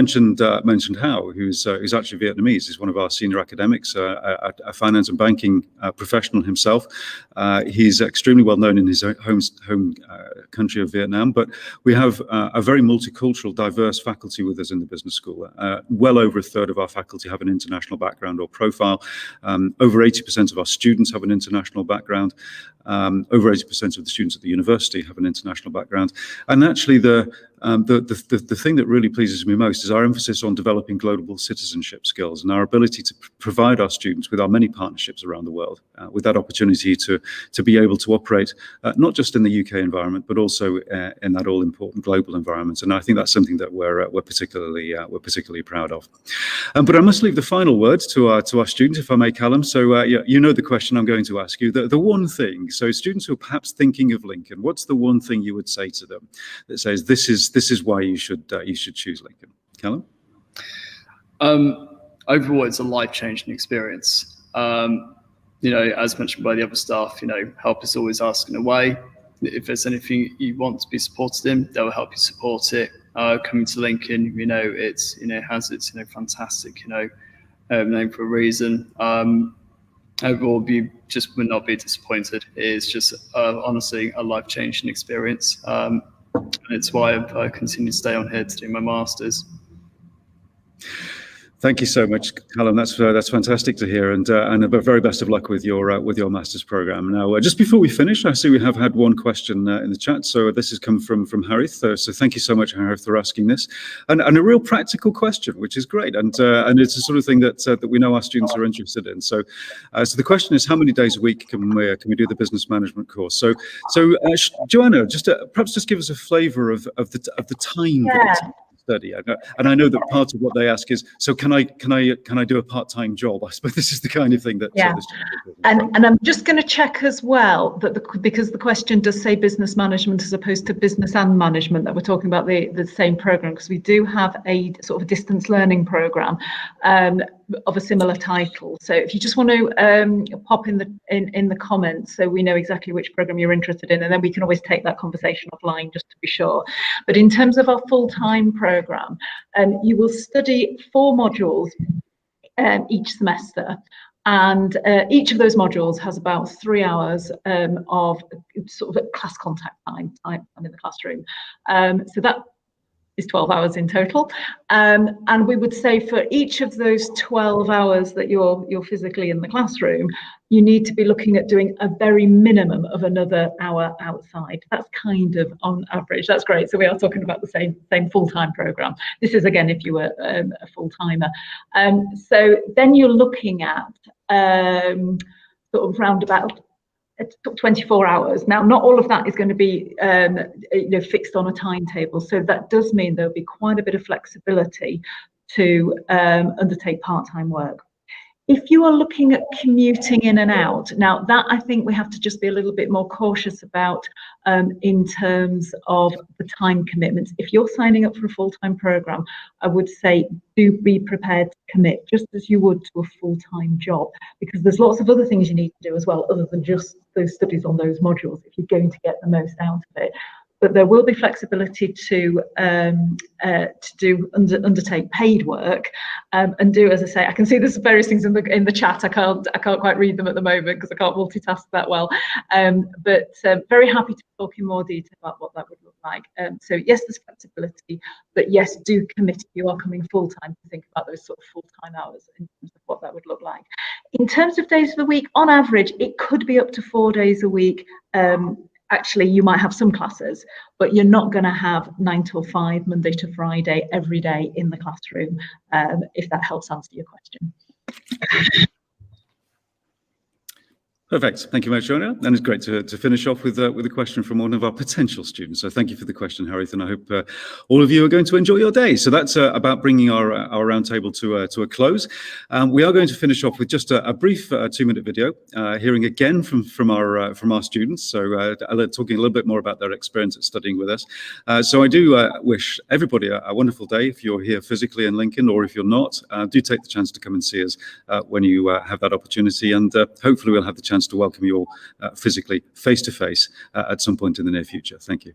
mentioned Howe, who's actually Vietnamese. He's one of our senior academics, a finance and banking professional himself. He's extremely well known in his home country of Vietnam, but we have a very multicultural, diverse faculty with us in the business school. Well over a third of our faculty have an international background or profile. Over 80% of our students have an international background. Over 80% of the students at the university have an international background. And actually, the thing that really pleases me most is our emphasis on developing global citizenship skills and our ability to provide our students with our many partnerships around the world, with that opportunity to be able to operate not just in the UK environment, but also in that all-important global environment. And I think that's something that we're particularly proud of. But I must leave the final word to our students, if I may, Callum. So you know the question I'm going to ask you. The one thing. So students who are perhaps thinking of Lincoln, what's the one thing you would say to them that says this is why you should choose Lincoln? Callum? Overall, it's a life-changing experience. As mentioned by the other staff, help is always asking away. If there's anything you want to be supported in, they'll help you support it. Coming to Lincoln, has its fantastic name for a reason. Overall, you just would not be disappointed. It's just honestly a life-changing experience. And it's why I've continued to stay on here to do my Masters. Thank you so much, Callum. That's fantastic to hear, and a very best of luck with your Masters program. Now, just before we finish, I see we have had one question in the chat. So this has come from Harith. So thank you so much, Harith, for asking this, and a real practical question, which is great, and it's the sort of thing that we know our students are interested in. So the question is, how many days a week can we do the business management course? So Joanna, perhaps just give us a flavour of the time. Yeah. Study, and I know that part of what they ask is, so can I do a part-time job? I suppose this is the kind of thing that. Yeah, and I'm just going to check as well that because the question does say business management as opposed to business and management, that we're talking about the same program, because we do have a sort of distance learning program of a similar title. So if you just want to pop in the comments, so we know exactly which program you're interested in, and then we can always take that conversation offline just to be sure. But in terms of our full-time program, you will study 4 modules each semester, and each of those modules has about 3 hours of sort of class contact time in the classroom. So that is 12 hours in total, and we would say for each of those 12 hours that you're physically in the classroom, you need to be looking at doing a very minimum of another hour outside. That's kind of on average. That's great. So we are talking about the same full-time program. This is again if you were a full-timer. So then you're looking at sort of round about 24 hours. Now, not all of that is going to be fixed on a timetable. So that does mean there'll be quite a bit of flexibility to undertake part-time work. If you are looking at commuting in and out, now that I think we have to just be a little bit more cautious about in terms of the time commitments. If you're signing up for a full-time program, I would say do be prepared to commit just as you would to a full-time job, because there's lots of other things you need to do as well, other than just those studies on those modules, if you're going to get the most out of it. But there will be flexibility to undertake paid work and do, as I say, I can see there's various things in the chat. I can't quite read them at the moment because I can't multitask that well. But very happy to talk in more detail about what that would look like. So yes, there's flexibility, but yes, do commit if you are coming full time to think about those sort of full-time hours in terms of what that would look like. In terms of days of the week, on average, it could be up to 4 days a week. Actually, you might have some classes, but you're not going to have 9 till 5, Monday to Friday, every day in the classroom, if that helps answer your question. Perfect. Thank you very much, Joanna. And it's great to finish off with a question from one of our potential students. So thank you for the question, Harith, and I hope all of you are going to enjoy your day. So that's about bringing our roundtable to a close. We are going to finish off with just a brief 2-minute video, hearing again from our students. So talking a little bit more about their experience at studying with us. So I do wish everybody a wonderful day. If you're here physically in Lincoln, or if you're not, do take the chance to come and see us when you have that opportunity, and hopefully we'll have the chance to welcome you all physically, face-to-face, at some point in the near future. Thank you.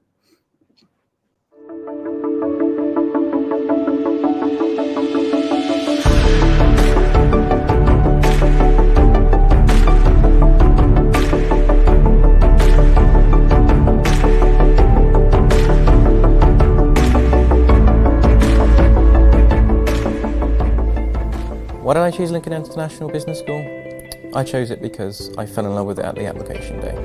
Why did I choose Lincoln International Business School? I chose it because I fell in love with it at the application day.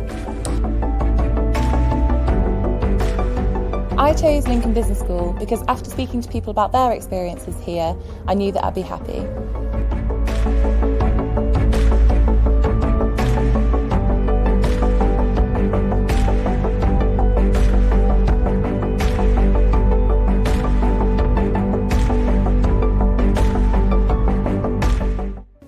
I chose Lincoln Business School because after speaking to people about their experiences here, I knew that I'd be happy.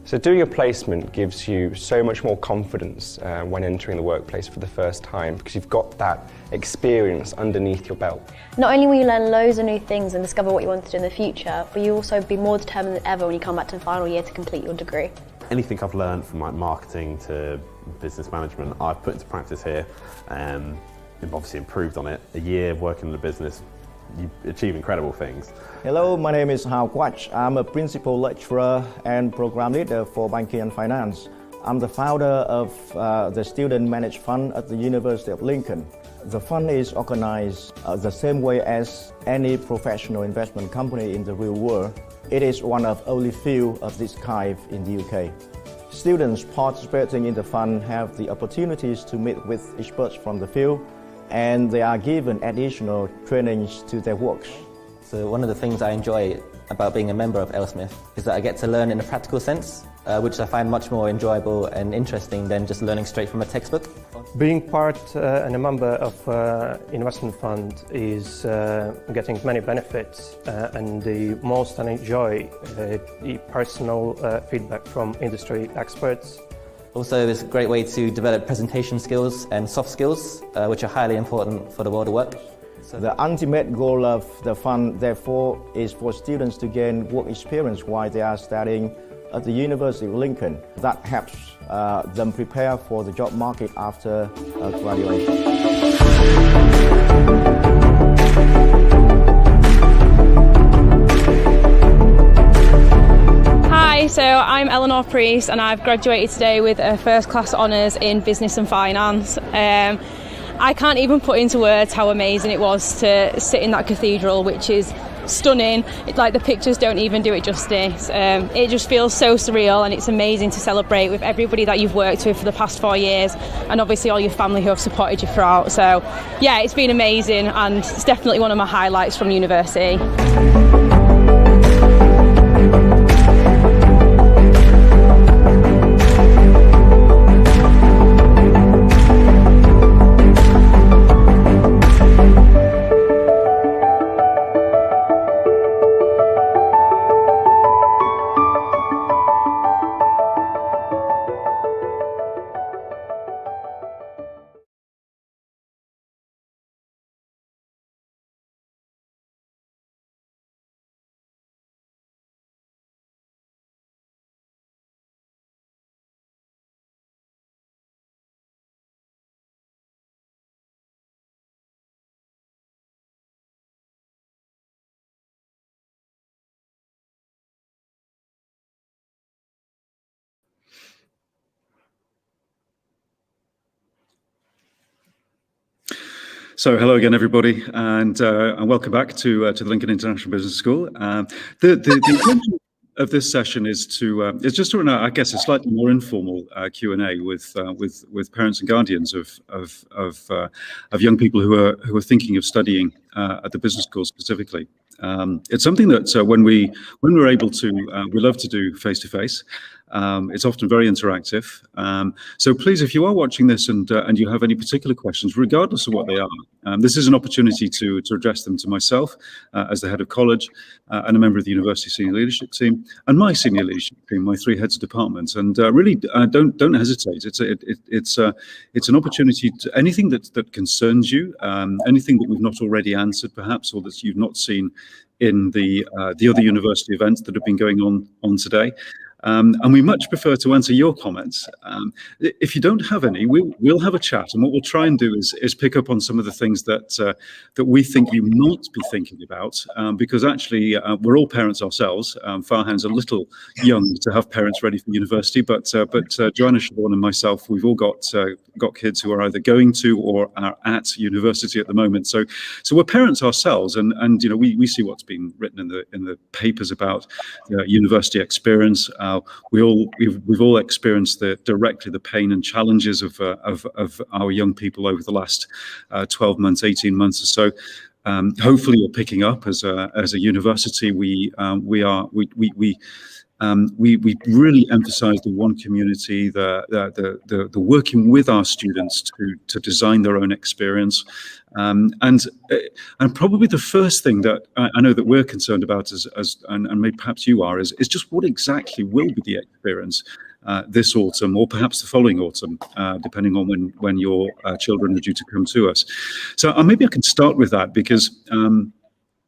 So doing a placement gives you so much more confidence when entering the workplace for the first time, because you've got that experience underneath your belt. Not only will you learn loads of new things and discover what you want to do in the future, but you also be more determined than ever when you come back to the final year to complete your degree. Anything I've learned from like marketing to business management, I've put into practice here, and obviously improved on it. A year of working in the business, you achieve incredible things. Hello, my name is Hao Quach. I'm a principal lecturer and program leader for banking and finance. I'm the founder of the Student Managed Fund at the University of Lincoln. The fund is organized the same way as any professional investment company in the real world. It is one of only few of this kind in the UK. Students participating in the fund have the opportunities to meet with experts from the field, and they are given additional trainings to their works. So one of the things I enjoy about being a member of Aylesmith is that I get to learn in a practical sense, which I find much more enjoyable and interesting than just learning straight from a textbook. Being part and a member of investment fund is getting many benefits, and the most I enjoy the personal feedback from industry experts. Also, it's a great way to develop presentation skills and soft skills, which are highly important for the world of work. The ultimate goal of the fund, therefore, is for students to gain work experience while they are studying at the University of Lincoln. That helps them prepare for the job market after graduation. Hi, so I'm Eleanor Priest and I've graduated today with a first class honours in business and finance. I can't even put into words how amazing it was to sit in that cathedral, which is stunning. Like, the pictures don't even do it justice. It just feels so surreal, and it's amazing to celebrate with everybody that you've worked with for the past 4 years, and obviously all your family who have supported you throughout. So yeah, it's been amazing, and it's definitely one of my highlights from university. So hello again, everybody, and welcome back to the Lincoln International Business School. The intention of this session is just to run, I guess, a slightly more informal Q&A with parents and guardians of young people who are thinking of studying at the business school specifically. It's something that when we're able to, we love to do face to face. It's often very interactive. So please, if you are watching this and you have any particular questions, regardless of what they are, this is an opportunity to address them to myself as the head of college and a member of the university senior leadership team and my senior leadership team, my 3 heads of departments. And really, don't hesitate. It's an opportunity to anything that concerns you, anything that we've not already answered, perhaps, or that you've not seen in the other university events that have been going on today. And we much prefer to answer your comments. If you don't have any, we'll have a chat, and what we'll try and do is pick up on some of the things that we think you might be thinking about, because actually we're all parents ourselves. Farhan's a little young to have parents ready for university, but Joanna, Siobhan, and myself, we've all got kids who are either going to or are at university at the moment. So we're parents ourselves, and you know we see what's been written in the papers about university experience. We've all experienced directly the pain and challenges of our young people over the last 12 months, 18 months or so. hopefully you're picking up as a university. We really emphasize the one community, the working with our students to design their own experience. And probably the first thing that I know that we're concerned about and maybe perhaps you are, is just what exactly will be the experience this autumn, or perhaps the following autumn, depending on when your children are due to come to us. So maybe I can start with that, because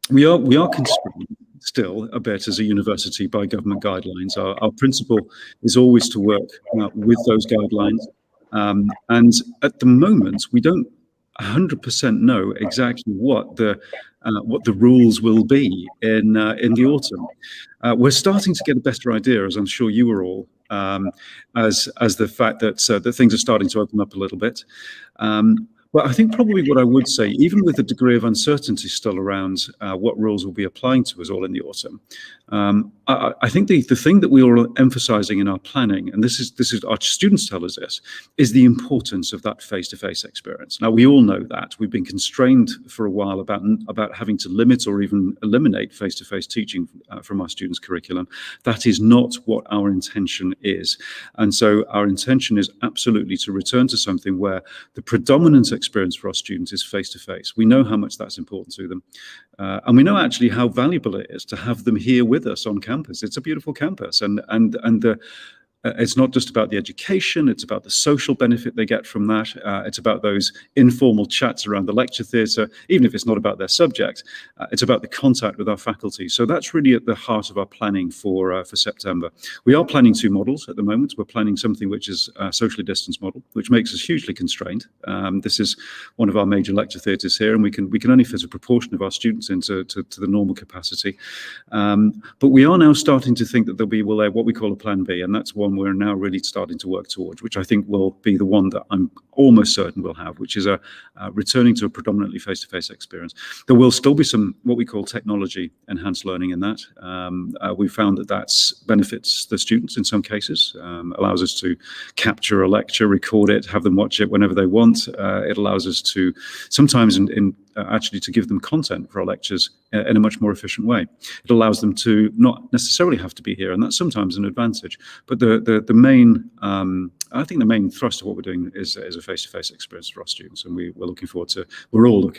we are constrained still a bit as a university by government guidelines. Our principle is always to work with those guidelines. And at the moment, we don't 100% know exactly what the rules will be in the autumn. We're starting to get a better idea, as I'm sure you are all, as the fact that things are starting to open up a little bit. But I think probably what I would say, even with the degree of uncertainty still around what rules will be applying to us all in the autumn, I think the thing that we are emphasizing in our planning, and this is our students tell us this, is the importance of that face-to-face experience. Now, we all know that. We've been constrained for a while about having to limit or even eliminate face-to-face teaching from our students' curriculum. That is not what our intention is. And so our intention is absolutely to return to something where the predominant experience for our students is face-to-face. We know how much that's important to them. And we know actually how valuable it is to have them here with us on campus. It's a beautiful campus, and it's not just about the education, it's about the social benefit they get from that. It's about those informal chats around the lecture theatre, even if it's not about their subject. It's about the contact with our faculty. So that's really at the heart of our planning for September. We are planning two models at the moment. We're planning something which is a socially distanced model, which makes us hugely constrained. This is one of our major lecture theatres here, and we can only fit a proportion of our students into the normal capacity. But we are now starting to think that there'll be what we call a plan B, and that's one we're now really starting to work towards, which I think will be the one that I'm almost certain we'll have, which is a returning to a predominantly face-to-face experience. There will still be some what we call technology enhanced learning in that. We found that benefits the students in some cases, allows us to capture a lecture, record it, have them watch it whenever they want. It allows us to sometimes actually to give them content for our lectures in a much more efficient way. It allows them to not necessarily have to be here, and that's sometimes an advantage. But the main, I think the main thrust of what we're doing is a face-to-face experience for our students, and we're all looking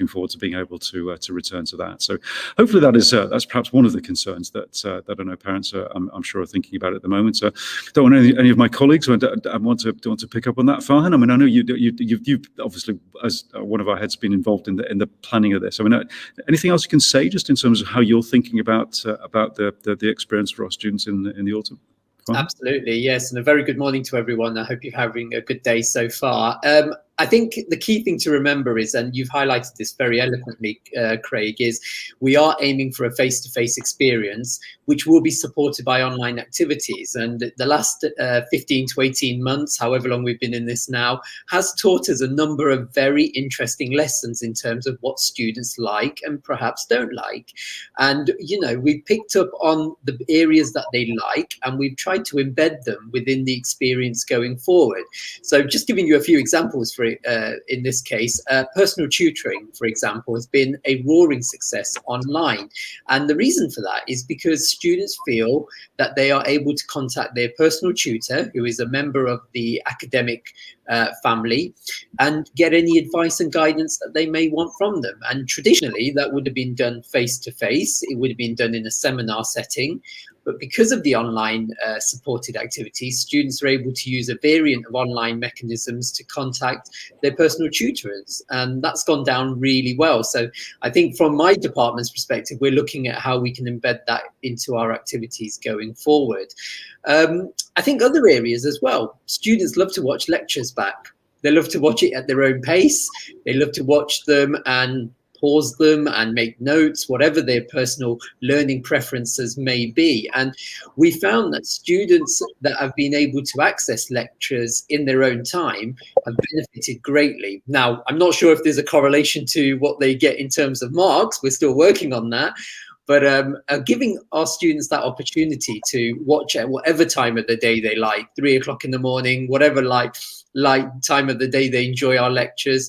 forward to being able to return to that. So hopefully that's perhaps one of the concerns that I know parents I'm sure are thinking about at the moment. So don't want any of my colleagues want to pick up on that, Farhan. I mean, I know you've obviously, as one of our heads, been involved in the planning of this. I mean, anything else you can say just in terms of how you're thinking about the experience for our students in the autumn? Absolutely, yes, and a very good morning to everyone. I hope you're having a good day so far. I think the key thing to remember is, and you've highlighted this very eloquently, Craig, is we are aiming for a face-to-face experience, which will be supported by online activities. And the last 15 to 18 months, however long we've been in this now, has taught us a number of very interesting lessons in terms of what students like and perhaps don't like. And, you know, we picked up on the areas that they like, and we've tried to embed them within the experience going forward. So just giving you a few examples for in this case, personal tutoring, for example, has been a roaring success online. And the reason for that is because students feel that they are able to contact their personal tutor, who is a member of the academic family, and get any advice and guidance that they may want from them. And traditionally, that would have been done face-to-face. It would have been done in a seminar setting. But because of the online supported activities, students are able to use a variant of online mechanisms to contact their personal tutors. And that's gone down really well. So I think from my department's perspective, we're looking at how we can embed that into our activities going forward. I think other areas as well, students love to watch lectures back. They love to watch it at their own pace. They love to watch them and pause them and make notes, whatever their personal learning preferences may be. And we found that students that have been able to access lectures in their own time have benefited greatly. Now, I'm not sure if there's a correlation to what they get in terms of marks. We're still working on that. but giving our students that opportunity to watch at whatever time of the day they like, 3 o'clock in the morning, whatever light time of the day they enjoy our lectures.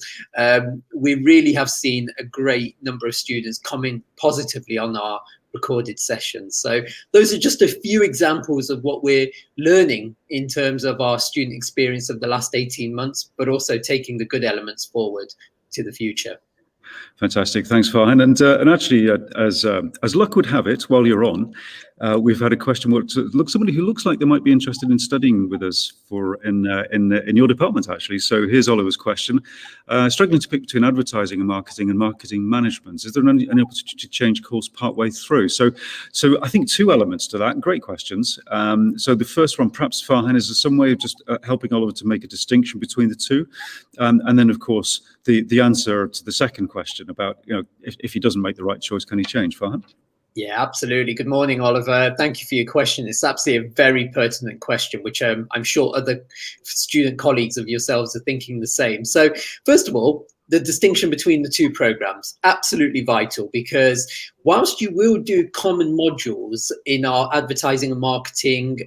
We really have seen a great number of students comment positively on our recorded sessions. So those are just a few examples of what we're learning in terms of our student experience of the last 18 months, but also taking the good elements forward to the future. Fantastic, thanks, Farhan. And actually, as luck would have it, while you're on, we've had a question. Somebody who looks like they might be interested in studying with us in your department, actually. So here's Oliver's question: struggling to pick between advertising and marketing management. Is there any opportunity to change course partway through? So I think two elements to that. Great questions. So the first one, perhaps Farhan, is there some way of just helping Oliver to make a distinction between the two, and then of course the answer to the second question about, you know, if he doesn't make the right choice, can he change? Farhan? Yeah, absolutely. Good morning, Oliver. Thank you for your question. It's absolutely a very pertinent question, which I'm sure other student colleagues of yourselves are thinking the same. So first of all, the distinction between the two programs, absolutely vital, because whilst you will do common modules in our advertising and marketing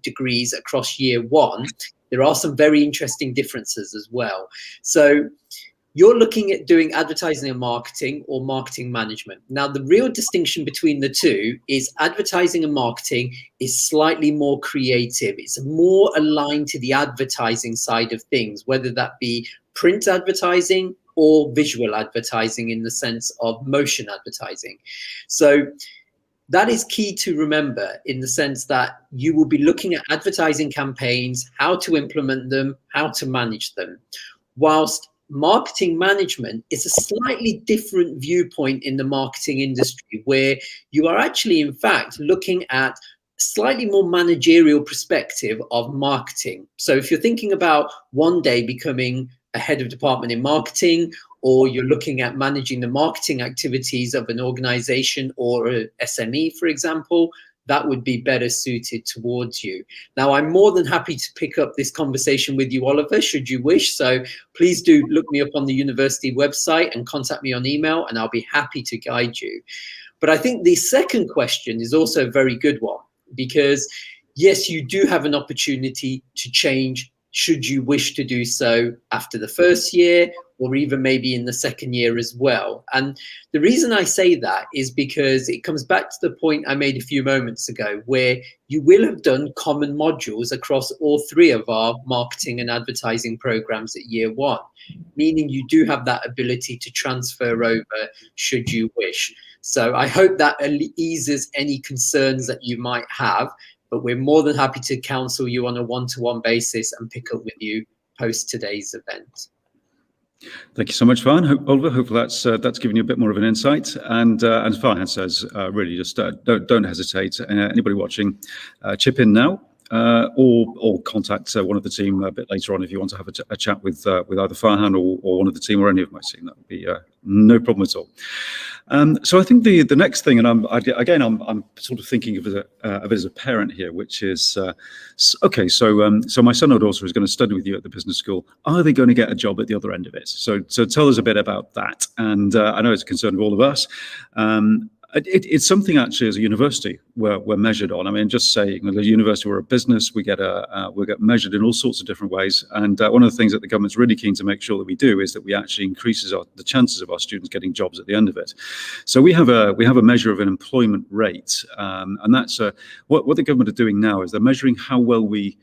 degrees across year one, there are some very interesting differences as well. So you're looking at doing advertising and marketing or marketing management. Now, the real distinction between the two is advertising and marketing is slightly more creative. It's more aligned to the advertising side of things, whether that be print advertising or visual advertising in the sense of motion advertising. So that is key to remember, in the sense that you will be looking at advertising campaigns, how to implement them, how to manage them, whilst marketing management is a slightly different viewpoint in the marketing industry, where you are actually, in fact, looking at slightly more managerial perspective of marketing. So if you're thinking about one day becoming a head of department in marketing, or you're looking at managing the marketing activities of an organization or a SME, for example, that would be better suited towards you. Now, I'm more than happy to pick up this conversation with you, Oliver, should you wish. So please do look me up on the university website and contact me on email, and I'll be happy to guide you. But I think the second question is also a very good one, because yes, you do have an opportunity to change should you wish to do so after the first year, or even maybe in the second year as well. And the reason I say that is because it comes back to the point I made a few moments ago, where you will have done common modules across all three of our marketing and advertising programs at year one, meaning you do have that ability to transfer over should you wish. So I hope that eases any concerns that you might have, but we're more than happy to counsel you on a one-to-one basis and pick up with you post today's event. Thank you so much, Farhan. Oliver, hopefully that's given you a bit more of an insight. And as Farhan says, really just don't hesitate. Anybody watching, chip in now, or contact one of the team a bit later on if you want to have a chat with either Farhan or one of the team or any of my team. That would be no problem at all. So I think the next thing, and I'm sort of thinking of it as a parent here, which is okay. So my son or daughter is going to study with you at the business school. Are they going to get a job at the other end of it? So tell us a bit about that. And I know it's a concern of all of us. It's something actually as a university we're measured on. I mean, just saying, as a university, we're a business. We get measured in all sorts of different ways. And one of the things that the government's really keen to make sure that we do is that we actually increases the chances of our students getting jobs at the end of it. So we have a measure of an employment rate, and that's what the government are doing now is they're measuring how well we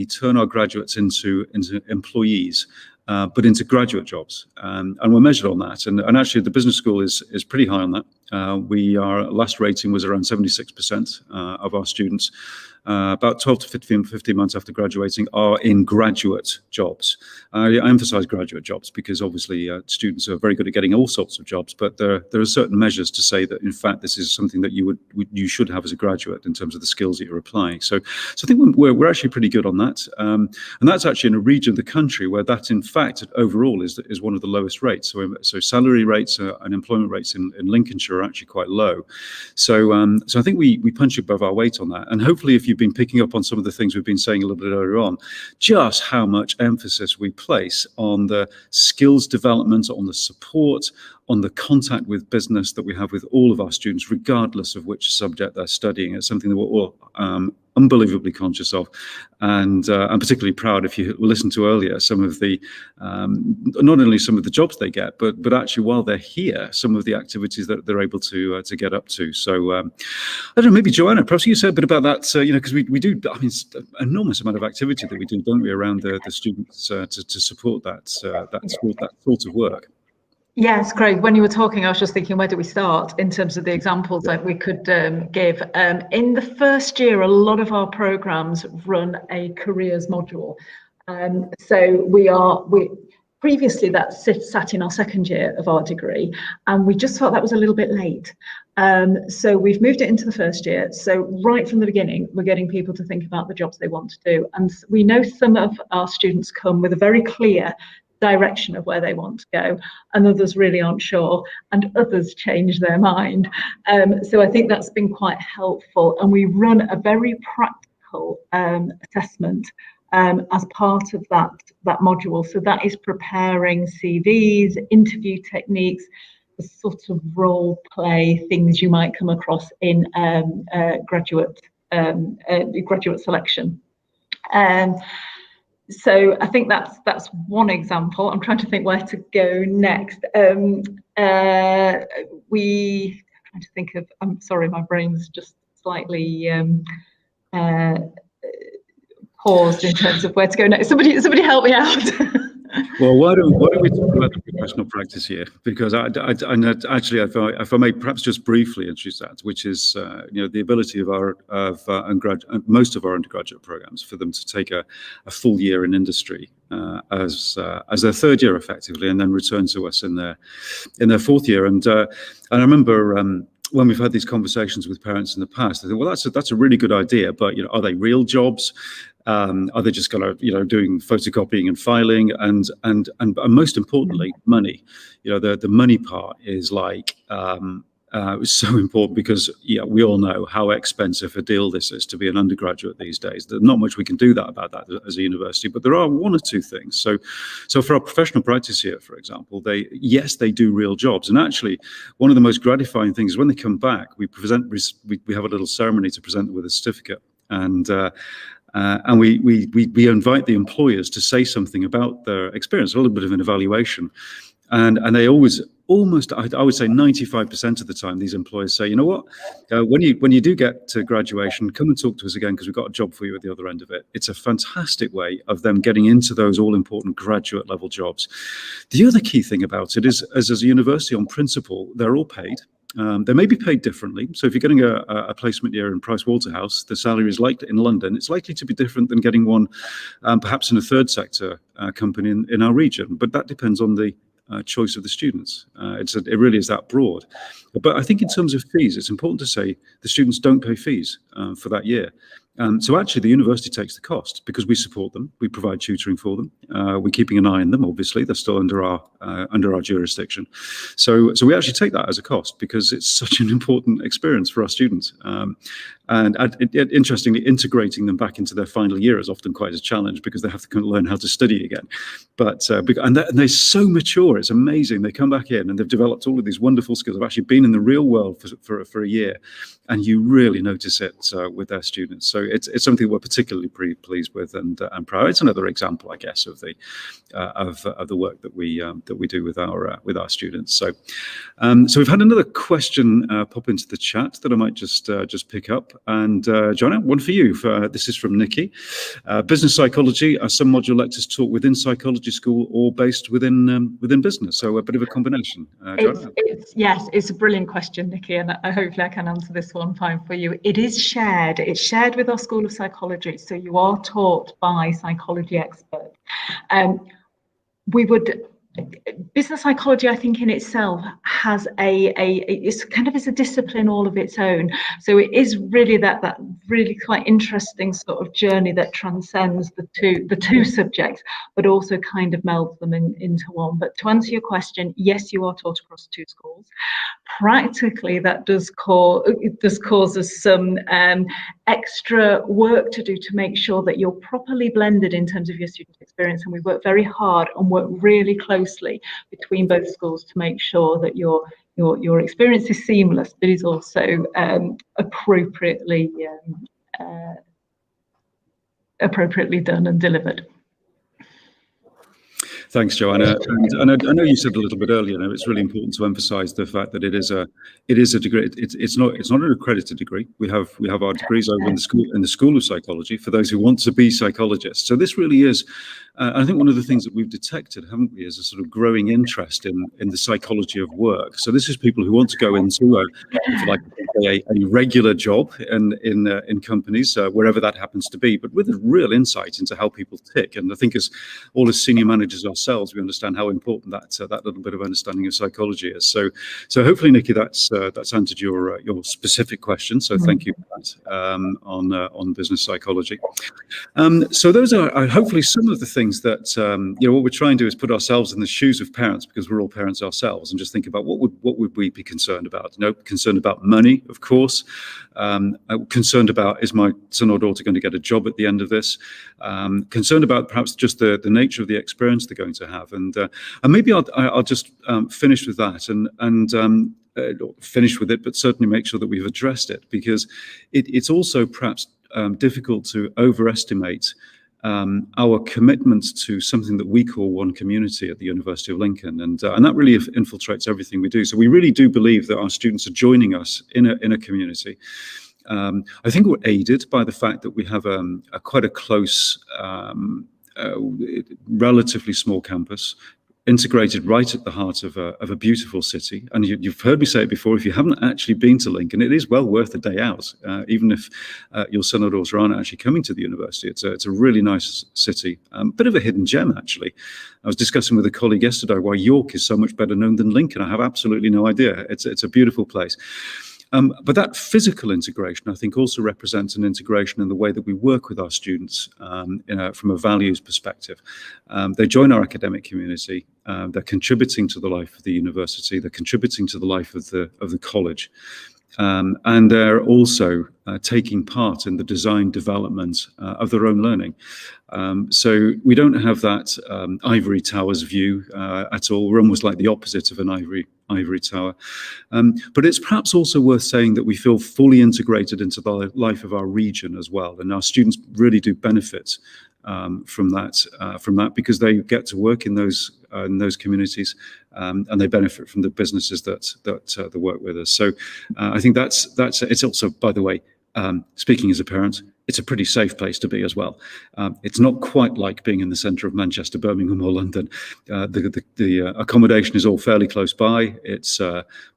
turn our graduates into employees. But into graduate jobs, and we're measured on that. And actually, the business school is pretty high on that. Our last rating was around 76% of our students, about 12 to 15 months after graduating, are in graduate jobs. I emphasize graduate jobs because obviously students are very good at getting all sorts of jobs, but there are certain measures to say that in fact this is something that you should have as a graduate in terms of the skills that you're applying. So I think we're actually pretty good on that, and that's actually in a region of the country where that in fact overall is one of the lowest rates. So salary rates and employment rates in Lincolnshire are actually quite low. So I think we punch above our weight on that. And hopefully, if you've been picking up on some of the things we've been saying a little bit earlier on, just how much emphasis we place on the skills development, on the support, on the contact with business that we have with all of our students, regardless of which subject they're studying. It's something that we're all unbelievably conscious of, and I'm particularly proud, if you listen to earlier, some of the not only some of the jobs they get, but actually while they're here, some of the activities that they're able to get up to. So I don't know, maybe Joanna, perhaps you said a bit about that, because we do, I mean, it's an enormous amount of activity that we do, don't we, around the students to support that sort of work. Yes, Craig, when you were talking, I was just thinking, where do we start in terms of the examples that we could give? In the first year, a lot of our programs run a careers module. So we previously that sat in our second year of our degree, and we just felt that was a little bit late. So we've moved it into the first year. So right from the beginning, we're getting people to think about the jobs they want to do. And we know some of our students come with a very clear direction of where they want to go, and others really aren't sure, and others change their mind. So I think that's been quite helpful, and we run a very practical assessment as part of that module. So that is preparing CVs, interview techniques, the sort of role play things you might come across in graduate selection. So I think that's one example. I'm trying to think where to go next. I'm trying to think of, I'm sorry, my brain's just slightly paused in terms of where to go next. Somebody help me out. Well, why don't we talk about the professional practice here? Because actually, if I may perhaps just briefly introduce that, which is the ability of most of our undergraduate programs for them to take a full year in industry as their third year effectively, and then return to us in their fourth year. And I remember when we've had these conversations with parents in the past, they think, well, that's a really good idea, but are they real jobs? Are they just kind of doing photocopying and filing, and most importantly, money? The money part is like so important, because we all know how expensive a deal this is to be an undergraduate these days. There's not much we can do about that as a university, but there are one or two things. So for our professional practice here, for example, they do real jobs, and actually one of the most gratifying things is when they come back, we have a little ceremony to present them with a certificate, and we invite the employers to say something about their experience, a little bit of an evaluation, and they always, almost, I would say 95% of the time, these employers say, you know what, when you do get to graduation, come and talk to us again, because we've got a job for you at the other end of it. It's a fantastic way of them getting into those all-important graduate level jobs. The other key thing about it is, as a university on principle, they're all paid. They may be paid differently. So if you're getting a placement year in Price Waterhouse, the salary is likely in London. It's likely to be different than getting one perhaps in a third sector company in our region. But that depends on the choice of the students. It really is that broad. But I think in terms of fees, it's important to say the students don't pay fees for that year. So actually, the university takes the cost because we support them, we provide tutoring for them, we're keeping an eye on them. Obviously, they're still under our jurisdiction. So we actually take that as a cost because it's such an important experience for our students. And interestingly, integrating them back into their final year is often quite a challenge because they have to kind of learn how to study again. But they're so mature, it's amazing. They come back in and they've developed all of these wonderful skills. They've actually been in the real world for a year, and you really notice it with their students. So it's something we're particularly pleased with and proud. It's another example, I guess, of the work that we do with our students. So we've had another question pop into the chat that I might just pick up. And Joanna, one for you. This is from Nikki. Business psychology. Are some module lectures taught within psychology school or based within business? So a bit of a combination. Yes, it's a brilliant question, Nikki, and hopefully I can answer this one fine for you. It is shared. It's shared with our School of Psychology, so you are taught by psychology experts. We would business psychology, I think, in itself has it's kind of is a discipline all of its own. So it is really that really quite interesting sort of journey that transcends the two subjects, but also kind of melds them into one. But to answer your question, yes, you are taught across 2 schools. Practically, that does cause us some extra work to do to make sure that you're properly blended in terms of your student experience, and we work very hard and work really closely between both schools to make sure that your experience is seamless, but is also appropriately done and delivered. Thanks, Joanna. And I know you said a little bit earlier, it's really important to emphasise the fact that it is a degree. It's not an accredited degree. We have our degrees over in the School of Psychology for those who want to be psychologists. So this really is, I think, one of the things that we've detected, haven't we, is a sort of growing interest in the psychology of work. So this is people who want to go into a regular job in companies, wherever that happens to be, but with a real insight into how people tick. And I think as senior managers ourselves, we understand how important that little bit of understanding of psychology is. So hopefully, Nikki, that's answered your specific question. So thank you for that on business psychology. So those are hopefully some of the things that what we're trying to do is put ourselves in the shoes of parents, because we're all parents ourselves, and just think about what would we be concerned about? Concerned about money, of course. Concerned about, is my son or daughter going to get a job at the end of this? Concerned about perhaps just the nature of the experience they're going to have, and maybe I'll just finish with that and finish with it, but certainly make sure that we've addressed it, because it's also perhaps difficult to overestimate our commitment to something that we call one community at the University of Lincoln, and that really infiltrates everything we do. So we really do believe that our students are joining us in a community. I think we're aided by the fact that we have quite a close, relatively small campus, integrated right at the heart of a beautiful city. And you've heard me say it before, if you haven't actually been to Lincoln, it is well worth a day out, even if your son or daughter aren't actually coming to the university. It's a really nice city, bit of a hidden gem, actually. I was discussing with a colleague yesterday why York is so much better known than Lincoln. I have absolutely no idea. It's a beautiful place. But that physical integration, I think, also represents an integration in the way that we work with our students from a values perspective. They join our academic community. They're contributing to the life of the university. They're contributing to the life of the college. And they're also taking part in the design development of their own learning. So we don't have that ivory towers view at all. We're almost like the opposite of an ivory tower. But it's perhaps also worth saying that we feel fully integrated into the life of our region as well. And our students really do benefit from that because they get to work in those communities, and they benefit from the businesses that work with us. So I think that's it's also, by the way, speaking as a parent, it's a pretty safe place to be as well. It's not quite like being in the centre of Manchester, Birmingham or London. The accommodation is all fairly close by. It's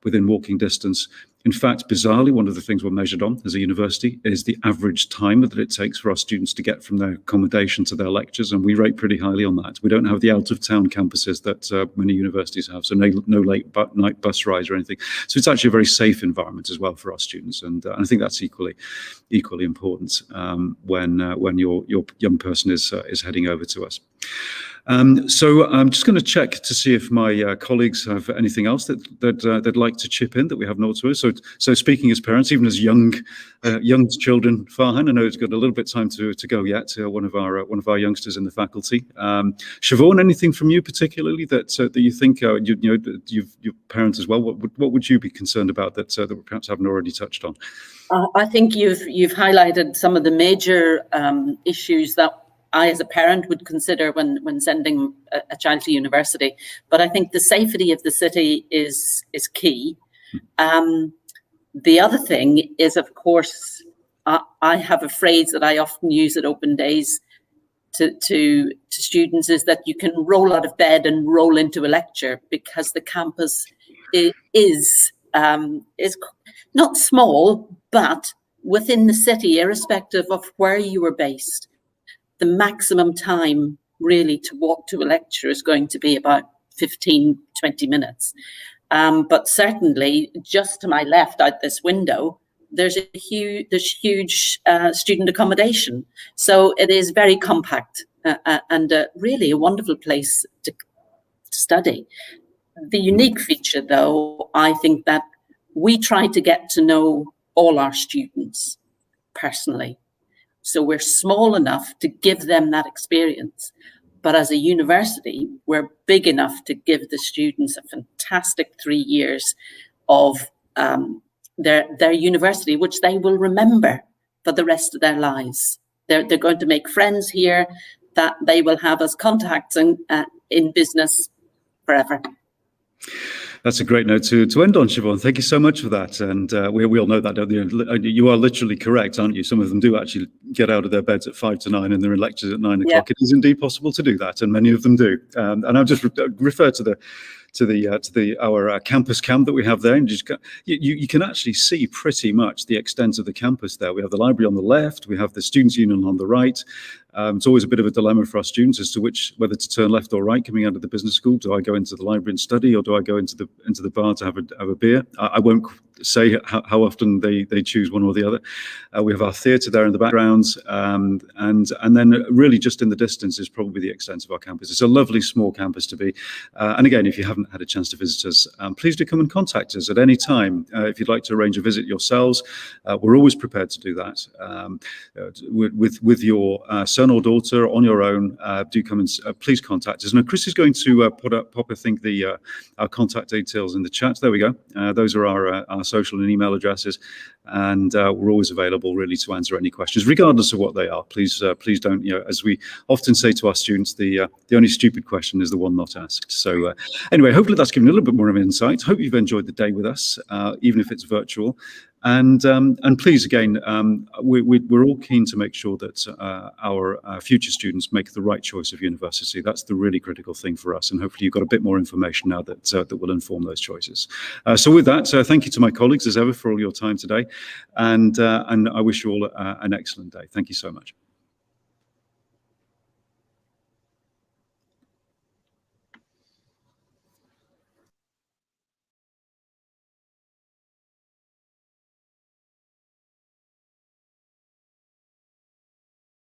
within walking distance. In fact, bizarrely, one of the things we're measured on as a university is the average time that it takes for our students to get from their accommodation to their lectures, and we rate pretty highly on that. We don't have the out-of-town campuses that many universities have, so no late night bus rides or anything. So it's actually a very safe environment as well for our students, and I think that's equally important when your young person is heading over to us. So I'm just going to check to see if my colleagues have anything else that they'd like to chip in that we haven't also. So speaking as parents, even as young children, Farhan, I know it's got a little bit of time to go yet. One of our youngsters in the faculty. Siobhan, anything from you particularly that you think your parents as well? What would you be concerned about that we perhaps haven't already touched on? I think you've highlighted some of the major issues that I, as a parent, would consider when sending a child to university. But I think the safety of the city is key. The other thing is, of course, I have a phrase that I often use at open days to students, is that you can roll out of bed and roll into a lecture, because the campus is not small, but within the city, irrespective of where you are based. The maximum time really to walk to a lecture is going to be about 15, 20 minutes. But certainly just to my left out this window, there's huge student accommodation. So it is very compact and really a wonderful place to study. The unique feature, though, I think that we try to get to know all our students personally. So we're small enough to give them that experience. But as a university, we're big enough to give the students a fantastic 3 years of their university, which they will remember for the rest of their lives. They're going to make friends here that they will have as contacts in business forever. That's a great note to end on, Siobhan. Thank you so much for that. And we all know that, don't you? You are literally correct, aren't you? Some of them do actually get out of their beds at 5 to 9 and they're in lectures at 9 o'clock. It is indeed possible to do that, and many of them do. And I'll just refer to our campus cam that we have there, and you can actually see pretty much the extent of the campus there. We have the library on the left, we have the Students' Union on the right. It's always a bit of a dilemma for our students as to whether to turn left or right coming out of the business school. Do I go into the library and study, or do I go into the bar to have a beer? I won't say how often they choose one or the other. We have our theatre there in the background, and then really just in the distance is probably the extent of our campus. It's a lovely small campus to be. And again, if you haven't had a chance to visit us, please do come and contact us at any time. If you'd like to arrange a visit yourselves, we're always prepared to do that. With your son or daughter on your own, do come and please contact us. Now, Chris is going to pop I think our contact details in the chat. There we go. Those are our social and email addresses, and we're always available really to answer any questions, regardless of what they are. Please don't, as we often say to our students, the only stupid question is the one not asked. So anyway, hopefully that's given you a little bit more of an insight. Hope you've enjoyed the day with us, even if it's virtual. And please, again, we're all keen to make sure that our future students make the right choice of university. That's the really critical thing for us. And hopefully you've got a bit more information now that will inform those choices. So with that, thank you to my colleagues as ever for all your time today. And I wish you all an excellent day. Thank you so much.